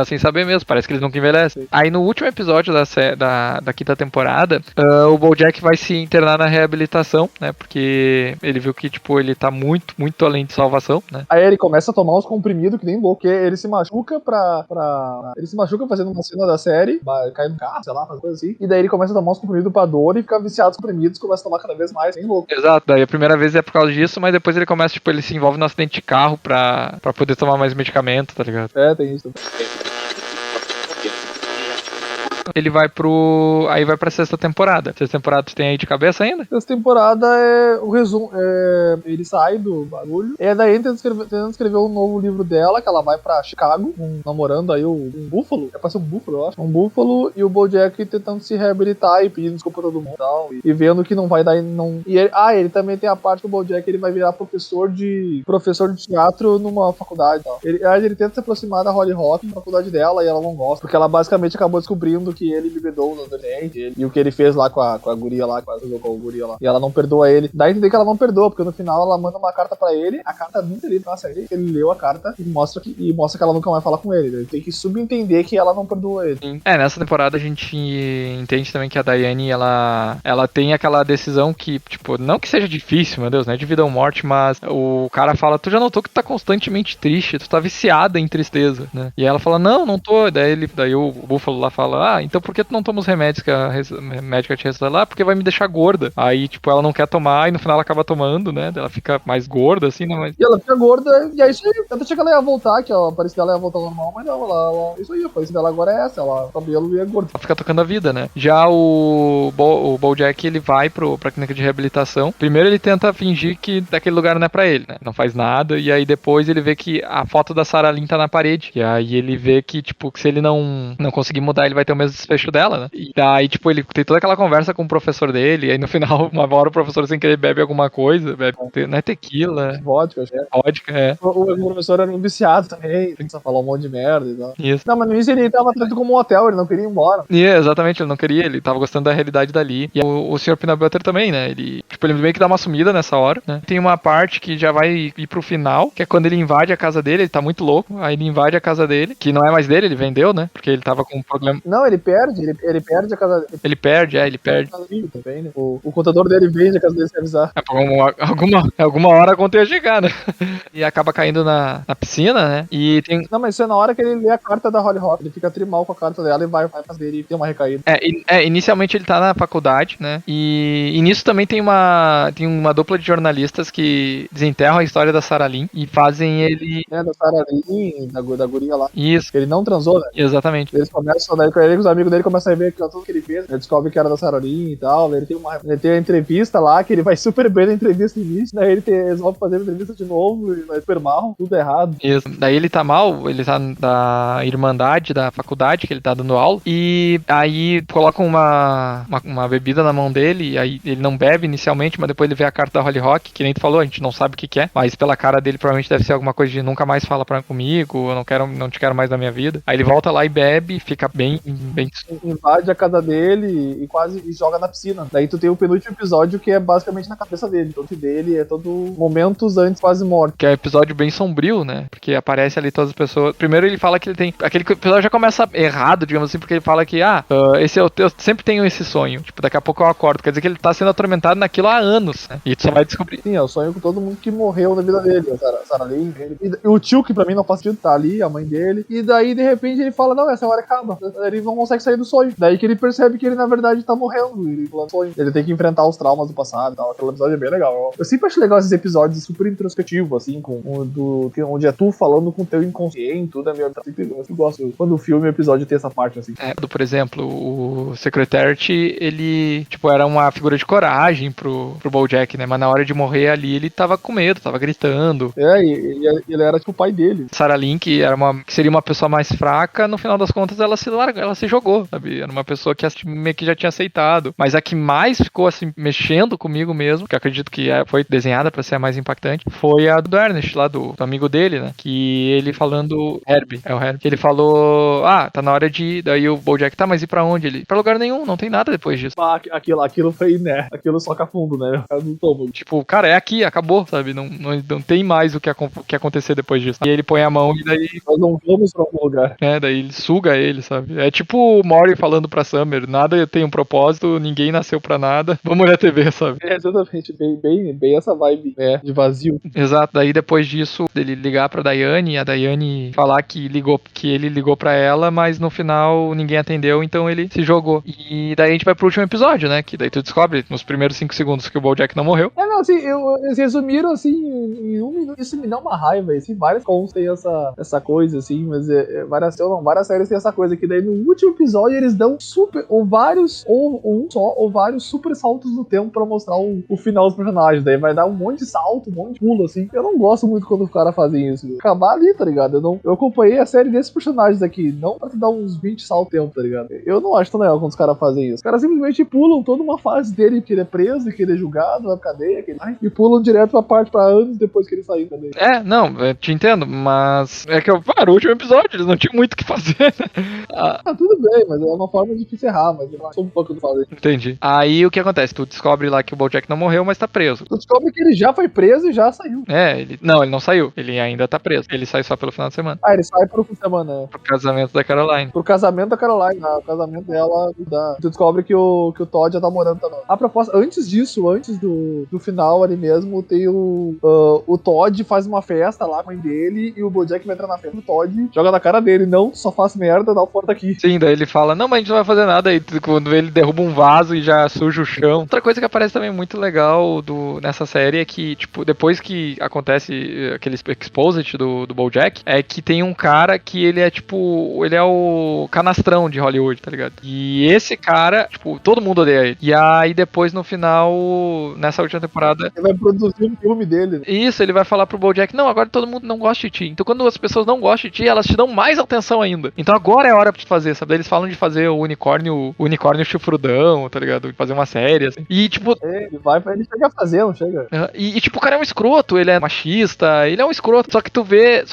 sem saber mesmo, parece que eles nunca envelhecem. Aí no último episódio da quinta temporada, o BoJack vai se internar na reabilitação, né? Porque ele viu que, tipo, ele tá muito, muito além de salvação, né? Aí ele começa a tomar uns comprimidos que nem louco, porque ele se machuca ele se machuca fazendo uma cena da série, cai no carro, sei lá, faz coisa assim, e daí ele começa a tomar uns comprimidos pra dor e fica viciado nos comprimidos, começa a tomar cada vez mais, nem louco. Exato, daí a primeira vez é por causa disso, mas depois ele começa, tipo, ele se envolve num acidente de carro pra poder tomar mais medicamento, tá ligado? É, tem isso. Ele vai aí vai pra sexta temporada. Sexta temporada tu tem aí de cabeça ainda? Essa temporada o resumo, ele sai do barulho, e daí tentando escrever um novo livro dela, que ela vai pra Chicago, namorando aí um búfalo, é pra ser um búfalo, eu acho, um búfalo, e o BoJack tentando se reabilitar e pedindo desculpa pra todo mundo e tal, e vendo que não vai dar, ele também tem a parte que o BoJack ele vai virar professor de teatro numa faculdade e tal. Ele tenta se aproximar da Holly Rock na faculdade dela, e ela não gosta, porque ela basicamente acabou descobrindo que ele bebedou no adolescente, e o que ele fez lá com a guria lá, com a guria lá. E ela não perdoa ele. Dá a entender que ela não perdoa, porque no final ela manda uma carta pra ele, a carta nunca lida na série, ele leu a carta e mostra que ela nunca vai falar com ele. Ele tem que subentender que ela não perdoa ele. Sim. Nessa temporada a gente entende também que a Daiane, ela tem aquela decisão que, tipo, não que seja difícil, meu Deus, né, de vida ou morte, mas o cara fala, tu já notou que tu tá constantemente triste, tu tá viciada em tristeza, né? E ela fala, não tô. Daí o Búfalo lá fala, então por que tu não toma os remédios que a médica te receitou lá? Porque vai me deixar gorda. Aí, tipo, ela não quer tomar e no final ela acaba tomando, né? Ela fica mais gorda, assim, né? Mas... E ela fica gorda, e aí isso aí. Até chega ela ia voltar, que a aparência dela ia voltar normal, mas não, isso aí, a aparência dela agora é essa, ela cabelo e é gorda. Ela fica tocando a vida, né? Já o BoJack, ele vai pra clínica de reabilitação. Primeiro ele tenta fingir que daquele lugar não é pra ele, né? Não faz nada, e aí depois ele vê que a foto da Sarah Lynn tá na parede. E aí ele vê que, tipo, que se ele não conseguir mudar, ele vai ter o mesmo desfecho dela, né? E daí, tipo, ele tem toda aquela conversa com o professor dele, e aí no final, uma hora o professor sem querer bebe alguma coisa, não é tequila, Vodka, acho que é. Vodka, é. O professor era um viciado também, tem que falar um monte de merda e tal. Isso. Não, mas no início ele tava tratando como um hotel, ele não queria ir embora. Exatamente, ele não queria, ele tava gostando da realidade dali. E o Sr. Peanut Butter também, né? Ele meio que dá uma sumida nessa hora, né? Tem uma parte que já vai ir pro final, que é quando ele invade a casa dele, ele tá muito louco, aí ele invade a casa dele, que não é mais dele, ele vendeu, né? Porque ele tava com um problema. Não, ele perde a casa dele. Ele perde. Também, né? O contador dele vende a casa dele sem avisar. Alguma hora a conta ia chegar, né? E acaba caindo na piscina, né? E tem... Não, mas isso é na hora que ele lê a carta da Holly Rock. Ele fica trimal com a carta dela e vai fazer e tem uma recaída. Inicialmente ele tá na faculdade, né? E nisso também tem uma dupla de jornalistas que desenterram a história da Sarah Lynn e fazem ele... Da Sarah Lynn, da guria lá. Isso. Ele não transou, né? Exatamente. Eles começam, daí com ele, os amigos dele começam a ver tudo que ele fez. Ele descobre que era da Sarah Lynn e tal. Ele tem uma entrevista lá, que ele vai super bem na entrevista no início. Daí ele resolve fazer a entrevista de novo e vai super mal, tudo errado. Isso. Daí ele tá mal, ele tá da irmandade, da faculdade, que ele tá dando aula. E aí colocam uma bebida na mão dele, e aí ele não bebe inicialmente, mas depois ele vê a carta da Holly Rock, que nem tu falou, a gente não sabe o que é, mas pela cara dele provavelmente deve ser alguma coisa de nunca mais fala comigo, eu não te quero mais na minha vida. Aí ele volta lá e bebe, fica bem... Invade a casa dele e joga na piscina. Daí tu tem o penúltimo episódio que é basicamente na cabeça dele. O dele é todo momentos antes quase morto. Que é um episódio bem sombrio, né? Porque aparece ali todas as pessoas. Primeiro ele fala que ele tem... Aquele episódio já começa errado, digamos assim, porque ele fala que, eu sempre tenho esse sonho. Tipo, daqui a pouco eu acordo. Quer dizer que ele tá sendo atormentado naquilo há anos, né? E tu só vai descobrir. Sim, é o sonho com todo mundo que morreu na vida dele. A Sarah Lynn, e o tio, que pra mim não faz sentido, tá ali, a mãe dele. E daí, de repente, ele fala, não, essa hora acaba. Eles vão consegue sair do sonho. Daí que ele percebe que ele, na verdade, tá morrendo. Ele tem que enfrentar os traumas do passado e tal. Aquele episódio é bem legal. Eu sempre acho legal esses episódios super introspectivos, assim, onde é tu falando com o teu inconsciente, tudo é meio... Eu gosto quando o filme e o episódio tem essa parte, assim. Por exemplo, o Secretary, ele, tipo, era uma figura de coragem pro BoJack, né? Mas na hora de morrer ali, ele tava com medo, tava gritando. E ele era, tipo, o pai dele. Sarah Lynn, que seria uma pessoa mais fraca, no final das contas, ela se jogou, sabe? Era uma pessoa que meio que já tinha aceitado. Mas a que mais ficou, assim, mexendo comigo mesmo, que eu acredito que foi desenhada pra ser a mais impactante, foi a do Ernest, lá do amigo dele, né? Que ele falando... Herbie, é o Herbie. Que ele falou, tá na hora de ir. Daí o BoJack, tá, mas ir pra onde? Ele, pra lugar nenhum, não tem nada depois disso. Aquilo foi, né? Aquilo só fundo, né? Tipo, cara, é aqui, acabou, sabe? Não tem mais o que acontecer depois disso. E ele põe a mão e daí... Nós não vamos pra algum lugar. Daí ele suga ele, sabe? É tipo o Mori falando pra Summer, nada tem um propósito, ninguém nasceu pra nada, vamos olhar a TV, sabe? Exatamente, bem essa vibe, de vazio. Exato, daí depois disso, ele ligar pra Diane, e a Diane falar que ele ligou pra ela, mas no final ninguém atendeu, então ele se jogou. E daí a gente vai pro último episódio, né? Que daí tu descobre, nos primeiros 5 segundos, que o BoJack não morreu. Assim, eles resumiram, assim, em 1 minuto. Isso me dá uma raiva, assim, várias cons tem essa coisa, assim, mas várias séries têm essa coisa, que daí no último episódio eles dão vários super saltos no tempo pra mostrar o final dos personagens, daí vai dar um monte de salto, um monte de pulo, assim. Eu não gosto muito quando os caras fazem isso. Acabar ali, tá ligado? Eu acompanhei a série desses personagens aqui, não pra te dar uns 20 saltos no tempo, tá ligado? Eu não acho tão legal quando os caras fazem isso. Os caras simplesmente pulam toda uma fase dele, que ele é preso, que ele é julgado, vai pra cadeia, e pulam direto pra anos depois que ele saiu da cadeia. Não, eu te entendo, mas é que o último episódio, eles não tinham muito o que fazer, né? Tudo bem, mas é uma forma de encerrar, mas eu sou um pouco do fazer. Entendi. Aí o que acontece? Tu descobre lá que o BoJack não morreu, mas tá preso. Tu descobre que ele já foi preso e já saiu. Ele não saiu. Ele ainda tá preso. Ele sai só pelo final de semana. Ele sai pro fim de semana, Pro casamento da Caroline. Pro casamento da Caroline, o casamento dela, tu descobre que o Todd já tá morando também. A proposta, antes disso, antes do final ali mesmo, tem o Todd faz uma festa lá com a mãe dele e o BoJack vai entrar na festa do Todd, joga na cara dele, não, só faz merda, dá o fora daqui. Sim, daí ele fala, não, mas a gente não vai fazer nada. Aí quando ele derruba um vaso e já suja o chão. Outra coisa que aparece também muito legal nessa série é que, tipo, depois que acontece aquele exposit do BoJack, é que tem um cara que ele é, tipo, ele é o canastrão de Hollywood, tá ligado? E esse cara, tipo, todo mundo odeia ele. E aí depois, no final, nessa última temporada... Ele vai produzir um filme dele. Isso, ele vai falar pro BoJack, não, agora todo mundo não gosta de ti. Então quando as pessoas não gostam de ti, elas te dão mais atenção ainda. Então agora é a hora pra te fazer, sabe? Eles falam de fazer o unicórnio chifrudão, tá ligado? Fazer uma série, assim. E, tipo... Ele chega a fazer, não chega? E tipo, o cara é um escroto, ele é machista, ele é um escroto. Só que tu vê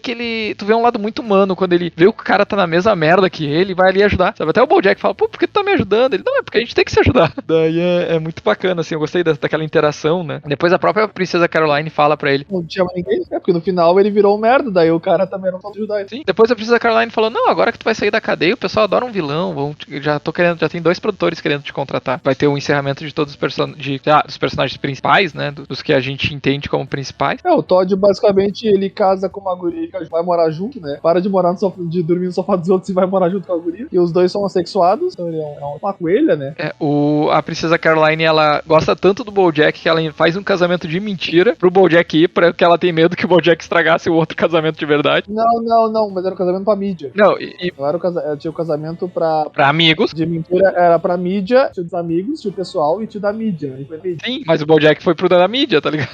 que ele... Tu vê um lado muito humano quando ele vê que o cara tá na mesma merda que ele, vai ali ajudar, sabe? Até o BoJack fala, pô, por que tu tá me ajudando? Ele, não, é porque a gente tem que se ajudar. Daí é muito bacana, assim, eu gostei daquela interação, né? Depois a própria Princesa Caroline fala pra ele. Não tinha mais ninguém, porque no final ele virou um merda, daí o cara também não pode ajudar ele. Sim, depois a Princesa Caroline falou, não, agora que tu vai sair da cadeia, o pessoal adora um vilão, já tem 2 produtores querendo te contratar. Vai ter o encerramento de todos dos personagens principais, né? Dos que a gente entende como principais. O Todd, basicamente, ele casa com uma guria que vai morar junto, né? Para de dormir no sofá dos outros e vai morar junto com a guria. E os dois são assexuados, então ele é uma coelha, né? A Princesa Caroline, ela gosta tanto do BoJack que ela faz um casamento de mentira pro BoJack ir, porque ela tem medo que o BoJack estragasse o outro casamento de verdade. Não, mas era um casamento pra mídia. Não, não era tinha o casamento pra amigos. De mentira, era pra mídia, tinha dos amigos, tinha o pessoal e tinha da mídia. Sim, mas o BoJack foi pro da mídia, tá ligado?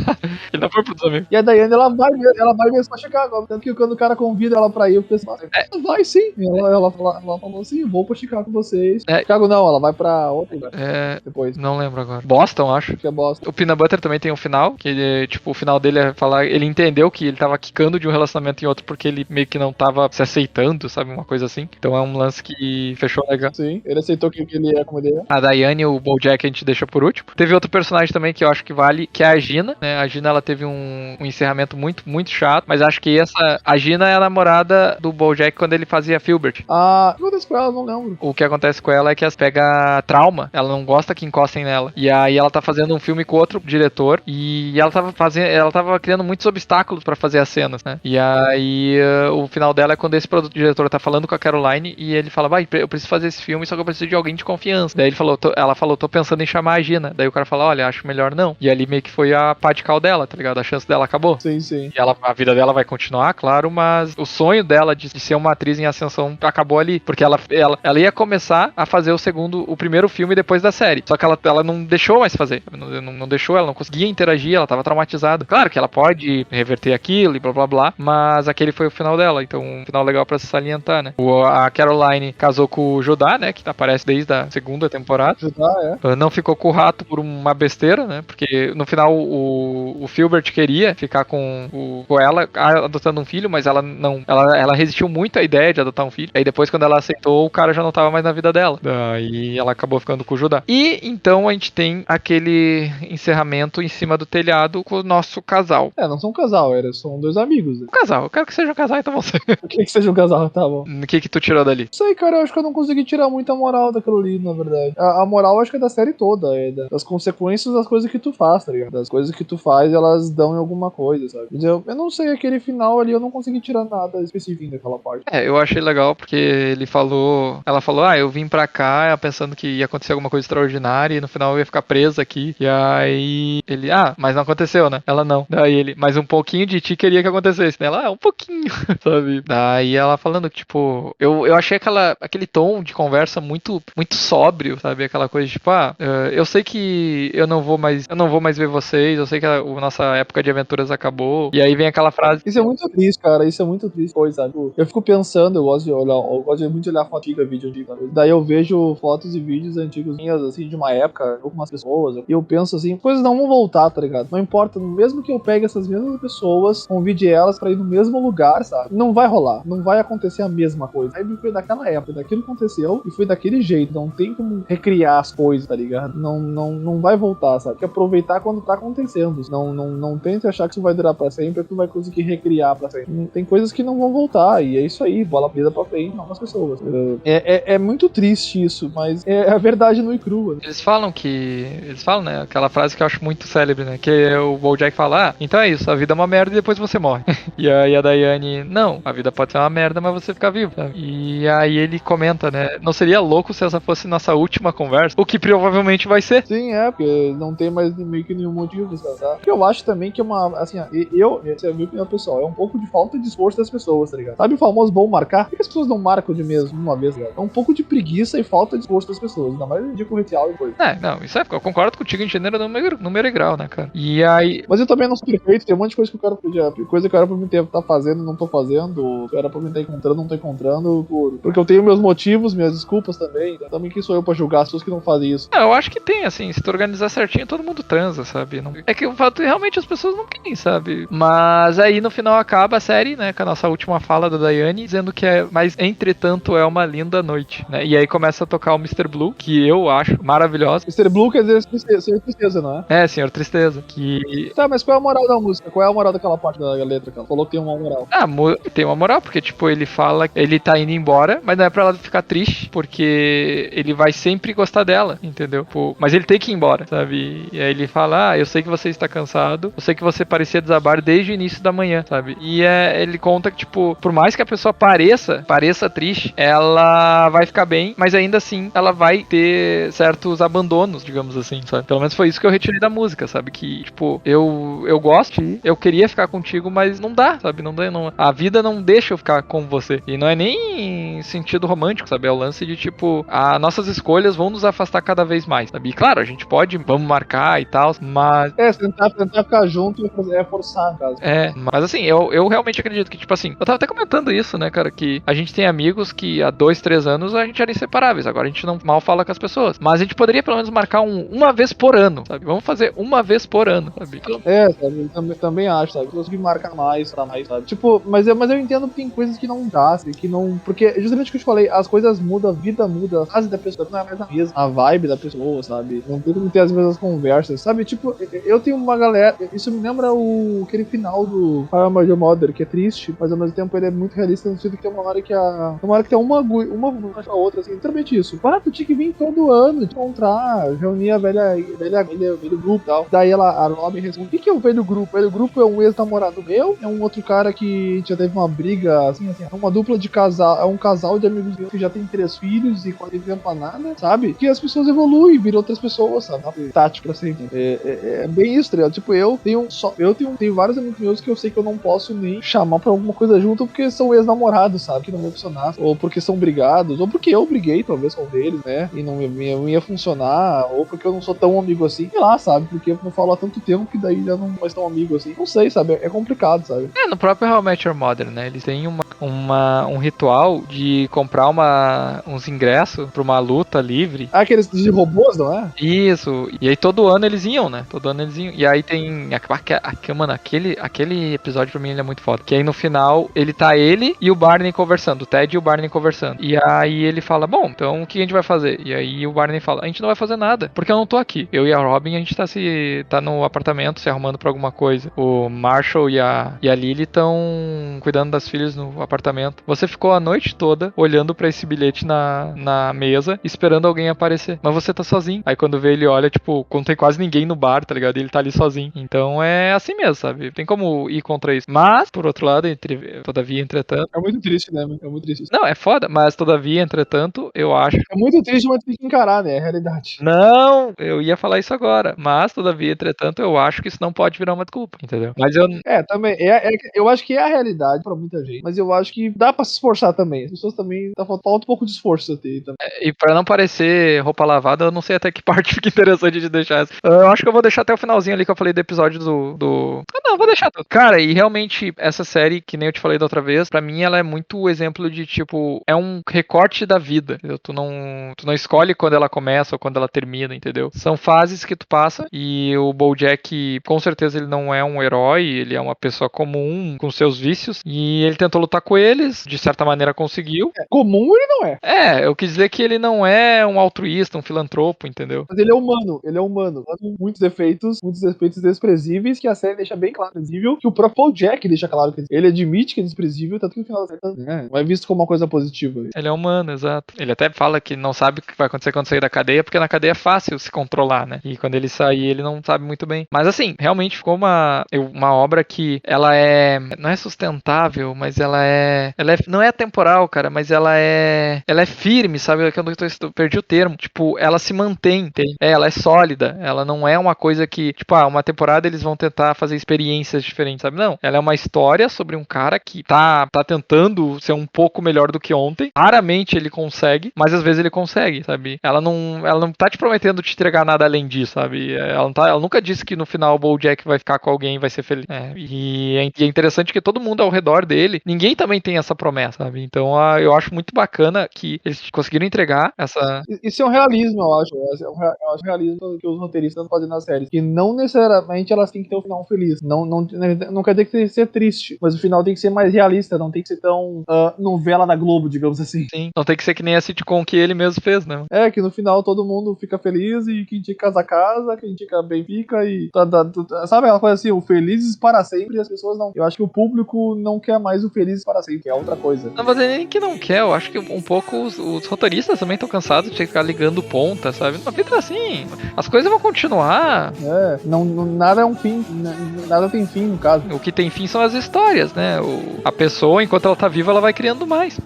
Ele não foi pro dos amigos. E a Diane, ela vai mesmo pra Chicago. Tanto que quando o cara convida ela pra ir, o pessoal vai sim. Ela falou assim, vou pra Chicago com vocês. Chicago não, ela vai pra outro lugar. Depois. Não lembro agora. Boston, acho. Que é Boston. O Peanut Butter também tem um final, que ele, tipo, o final dele é falar, ele entendeu que ele tava quicando de um relacionamento em outro porque ele meio que não tava se aceitando, sabe? Uma coisa assim. Então é um lance que fechou legal. Sim, ele aceitou que ele é como ele é. A Diane e o BoJack a gente deixa por último. Teve outro personagem também que eu acho que vale, que é a Gina, né? A Gina, ela teve um encerramento muito, muito chato, mas acho que a Gina é a namorada do BoJack quando ele fazia Filbert. O que acontece com ela? Não lembro. O que acontece com ela é que ela pega trauma, ela não gosta que encostem nela. E aí ela tá fazendo um filme com outro diretor e ela tava criando muitos obstáculos pra fazer as cenas, né? E aí o final dela é quando esse diretor tá falando com a Caroline e ele fala, vai, eu preciso fazer esse filme, só que eu preciso de alguém de confiança. Daí ela falou, tô pensando em chamar a Gina. Daí o cara fala, olha, acho melhor não. E ali meio que foi a pá de cal dela, tá ligado? A chance dela acabou. Sim, sim. E a vida dela vai continuar, claro, mas o sonho dela de ser uma atriz em ascensão acabou ali, porque ela ia começar a fazer o primeiro filme depois da série. Só que ela não deixou mais fazer. Não deixou, ela não conseguia interagir, ela tava traumatizada. Claro que ela pode reverter aquilo e blá blá blá, mas aquele foi o final dela, então um final legal pra se salientar, né? A Caroline casou com o Judá, né? Que aparece desde a segunda temporada. Judá, Não ficou com o rato por uma besteira, né? Porque no final o Filbert queria ficar com ela adotando um filho, mas ela não. Ela resistiu muito à ideia de adotar um filho. Aí depois, quando ela aceitou, o cara já não tava mais na vida dela. Daí ela acabou ficando com o Judá. E então a gente tem aquele encerramento em cima do telhado com o nosso casal. Não são um casal, são dois amigos. Né? Um casal, eu quero que seja um casal, então você. O que seja um casal, tá bom. O que tu tirou dali? Isso aí, cara, eu acho que eu não consegui tirar muita moral daquilo ali, na verdade. A moral, eu acho que é da série toda, das consequências das coisas que tu faz, tá ligado? Das coisas que tu faz, elas dão em alguma coisa, sabe? Eu não sei, aquele final ali, eu não consegui tirar nada específico daquela parte. Eu achei legal porque ela falou, eu vim pra cá pensando que ia acontecer alguma coisa extraordinária e no final eu ia ficar presa aqui. E aí ele, mas não aconteceu, né? Ela não. Daí ele, mas um pouquinho de ti queria que acontecesse. Ela, um pouquinho, sabe? Daí ela falando que, tipo, eu achei aquele tom de conversa muito, muito sóbrio, sabe? Aquela coisa de, tipo, eu sei que eu não vou mais ver vocês, eu sei que a nossa época de aventuras acabou. E aí vem aquela frase. Isso é muito triste, cara. Isso é muito triste, sabe? Eu fico pensando, eu gosto muito de olhar foto antiga, vídeo antigo. Daí eu vejo fotos e vídeos antigos, assim, de uma época, com umas pessoas. E eu penso assim, coisas não vão voltar, tá ligado? Não importa, mesmo que eu pegue essas mesmas pessoas, convide elas pra ir no mesmo lugar, sabe? Não vai rolar. Não vai acontecer a mesma coisa. Aí foi daquela época, daquilo aconteceu e foi daquele jeito. Não tem como recriar as coisas, tá ligado? Não vai voltar, sabe? Tem que aproveitar quando tá acontecendo. Não tente achar que isso vai durar pra sempre, que tu vai conseguir recriar pra sempre. Tem coisas que não vão voltar, e é isso aí, bola presa pra frente, novas pessoas. É muito triste isso, mas é a verdade nua e crua. Né? Eles falam, né, aquela frase que eu acho muito célebre, né, que o BoJack fala, então é isso, a vida é uma merda e depois você morre. E aí a Daiane, não, a vida pode ser uma merda, mas você fica vivo, sabe? E aí ele comenta, né, não seria louco se essa fosse nossa última conversa? O que provavelmente vai ser. Sim, porque não tem mais meio que nenhum motivo, tá? Porque eu acho também que é uma, assim, essa é a minha opinião pessoal, é um pouco de falta de esforço das pessoas, tá ligado? Sabe o famoso bom marcar? Por que as pessoas não marcam de mesmo uma vez, cara? É um pouco de preguiça e falta de esforço das pessoas, ainda mais de correteal e coisa. Não, isso eu concordo contigo em gênero, número e grau, né, cara? E aí... Mas eu também não sou perfeito, tem um monte de coisa que eu quero coisa que eu era pra mim tá fazendo, não tô fazendo, que eu era pra mim estar encontrando, não tô encontrando, porque eu tenho meus motivos, minhas desculpas também, então também quem sou eu pra julgar as pessoas que não fazem isso? Eu acho que tem, assim, se tu organizar certinho, todo mundo transa, sabe? É que o fato realmente as pessoas não querem, sabe? Mas aí no final acaba a série, né, com a nossa última fala da Daiane, dizendo que mas entretanto é uma linda noite, né? E aí começa a tocar o Mr. Blue, que eu acho maravilhosa. Mr. Blue quer dizer Senhor Tristeza, não é? Senhor Tristeza, que... Tá, mas qual é a moral da música? Qual é a moral daquela parte da letra, cara? Falou que tem uma moral. Tem uma moral, porque, tipo, ele fala que ele tá indo embora, mas não é pra ela ficar triste, porque ele vai sempre gostar dela, entendeu? Mas ele tem que ir embora, sabe? E aí ele fala, eu sei que você está cansado, eu sei que você parecia desabar desde o início da manhã, sabe? E ele conta que, tipo, por mais que a pessoa pareça triste, ela vai ficar bem, mas ainda assim, ela vai ter certos abandonos, digamos assim, sabe? Pelo menos foi isso que eu retirei da música, sabe? Que, tipo, eu gosto, eu queria ficar contigo, mas não dá, sabe? A vida não deixa eu ficar com você. E não é nem em sentido romântico, sabe? É o lance de, tipo, as nossas escolhas vão nos afastar cada vez mais, sabe? E claro, a gente vamos marcar e tal, mas... tentar ficar junto é forçar, no caso. Mas assim, eu realmente acredito que, tipo assim, eu tava até comentando isso, né, cara, que a gente tem amigos que há 2, 3 anos a gente era inseparáveis, agora a gente não mal fala com as pessoas, mas a gente poderia pelo menos marcar uma vez por ano, sabe? Vamos fazer uma vez por ano, sabe? Sabe? Também acho, sabe? Consegui marcar mais, sabe? Tipo, mas eu entendo que tem coisas que não dá, sabe? Que não... Porque, justamente o que eu te falei, as coisas mudam, a vida muda, a fase da pessoa não é mais a mesma, a vibe da pessoa, sabe? Não tem como ter as mesmas conversas, sabe? Tipo, eu tenho uma galera... Isso me lembra aquele final do How I Met Your Mother, que é triste, mas ao mesmo tempo ele é muito realista no sentido que tem uma hora que tem uma a outra, assim, literalmente isso. Tu tinha que vir todo ano, te encontrar, reunir a velho grupo e tal. Daí a Robin responde, o que é o velho grupo? O velho grupo é um ex-namorado meu, é um outro cara que já teve uma briga, assim, é uma dupla de casal, é um casal casal de amigos meus que já tem 3 filhos e quase tempo pra nada, sabe? Que as pessoas evoluem, viram outras pessoas, sabe? Tático pra sempre. É bem isso, tá ligado? Tipo, eu tenho vários amigos meus que eu sei que eu não posso nem chamar pra alguma coisa junto porque são ex-namorados, sabe? Que não ia funcionar. Ou porque são brigados, ou porque eu briguei, talvez, com eles, né? E não ia funcionar, ou porque eu não sou tão amigo assim. Sei lá, sabe? Porque eu não falo há tanto tempo que daí já não mais tão amigo assim. Não sei, sabe? É complicado, sabe? No próprio How I Met Your Mother, né? Eles têm um ritual de comprar uns ingressos pra uma luta livre. Aqueles de robôs, não é? Isso. E aí todo ano eles iam, né? Todo ano eles iam. E aí tem... Mano, aquele episódio pra mim ele é muito foda. Que aí no final, ele e o Barney conversando. O Ted e o Barney conversando. E aí ele fala, bom, então o que a gente vai fazer? E aí o Barney fala, a gente não vai fazer nada, porque eu não tô aqui. Eu e a Robin, a gente tá no apartamento se arrumando pra alguma coisa. O Marshall e a Lily estão cuidando das filhas no apartamento. Você ficou a noite toda olhando pra esse bilhete na mesa, esperando alguém aparecer. Mas você tá sozinho. Aí quando vê ele olha, tipo, não tem quase ninguém no bar, tá ligado? E ele tá ali sozinho. Então é assim mesmo, sabe? Tem como ir contra isso. Mas, por outro lado, todavia, entretanto... É muito triste, né? É muito triste. Não, é foda, mas todavia, entretanto, eu acho... É muito triste, mas tem que encarar, né? É a realidade. Não, eu ia falar isso agora. Mas, todavia, entretanto, eu acho que isso não pode virar uma desculpa, entendeu? Mas eu... Também. Eu acho que é a realidade pra muita gente. Mas eu acho que dá pra se esforçar também. As pessoas também... Falta um pouco de esforço também. E pra não parecer roupa lavada, eu não sei até que parte fica interessante de deixar essa. Eu acho que eu vou deixar até o finalzinho ali que eu falei do episódio do... Ah, não, vou deixar tudo. Cara, e realmente, essa série, que nem eu te falei da outra vez, pra mim ela é muito exemplo de, tipo, é um recorte da vida, entendeu? Tu não escolhe quando ela começa ou quando ela termina, entendeu? São fases que tu passa e o BoJack, com certeza, ele não é um herói, ele é uma pessoa comum, com seus vícios, e ele tentou lutar com eles, de certa maneira conseguiu. Comum ele não é. Eu quis dizer que ele não é um altruísta, um filantropo, entendeu? Mas ele é humano. Com muitos defeitos desprezíveis, que a série deixa bem claro, desprezível, que o próprio Jack deixa claro que ele admite que é desprezível, tanto que no final da série não é visto como uma coisa positiva. Ele é humano, exato. Ele até fala que não sabe o que vai acontecer quando sair da cadeia, porque na cadeia é fácil se controlar, né? E quando ele sair, ele não sabe muito bem. Mas assim, realmente ficou uma obra que ela não é sustentável, mas ela não é atemporal, cara, mas ela é firme, sabe? Eu perdi o termo. Tipo, ela se mantém, entende? Ela é sólida. Ela não é uma coisa que, tipo, uma temporada eles vão tentar fazer experiências diferentes, sabe? Não. Ela é uma história sobre um cara que tá tentando ser um pouco melhor do que ontem. Raramente ele consegue, mas às vezes ele consegue, sabe? Ela não tá te prometendo te entregar nada além disso, sabe? Ela nunca disse que no final o BoJack vai ficar com alguém e vai ser feliz. E é interessante que todo mundo ao redor dele, ninguém também tem essa promessa, sabe? Então eu acho muito bacana que eles conseguiram entregar essa... Isso é um realismo, eu acho. Eu acho realismo que os roteiristas estão fazendo nas séries. Que não necessariamente elas têm que ter um final feliz. Não quer dizer que tem que ser triste, mas o final tem que ser mais realista, não tem que ser tão novela da Globo, digamos assim. Sim, não tem que ser que nem a sitcom que ele mesmo fez, né? Que no final todo mundo fica feliz e quem tinha casa, quem tinha bem fica e... Sabe aquela coisa assim, o felizes para sempre e as pessoas não... Eu acho que o público não quer mais o felizes para sempre, é outra coisa. Não, mas é nem que não quer, eu acho que um pouco os roteiristas também estão cansados de ficar ligando ponta, sabe? A vida é assim, as coisas vão continuar. Nada é um fim, nada tem fim no caso. O que tem fim são as histórias, né? A pessoa, enquanto ela tá viva, ela vai criando mais.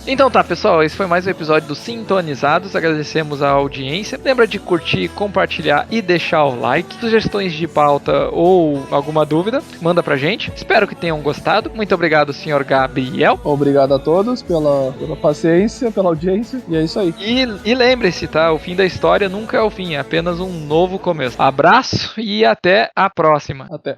Então tá, pessoal, esse foi mais um episódio do Sintonizados. Agradecemos a audiência. Lembra de curtir, compartilhar e deixar o like. Sugestões de pauta ou alguma dúvida, manda pra gente. Espero que tenham gostado. Muito obrigado, Sr. Gabriel. Obrigado a todos pela paciência, pela audiência. E é isso aí. E lembre-se, tá? O fim da história nunca é o fim, é apenas um novo começo. Abraço e até a próxima. Até.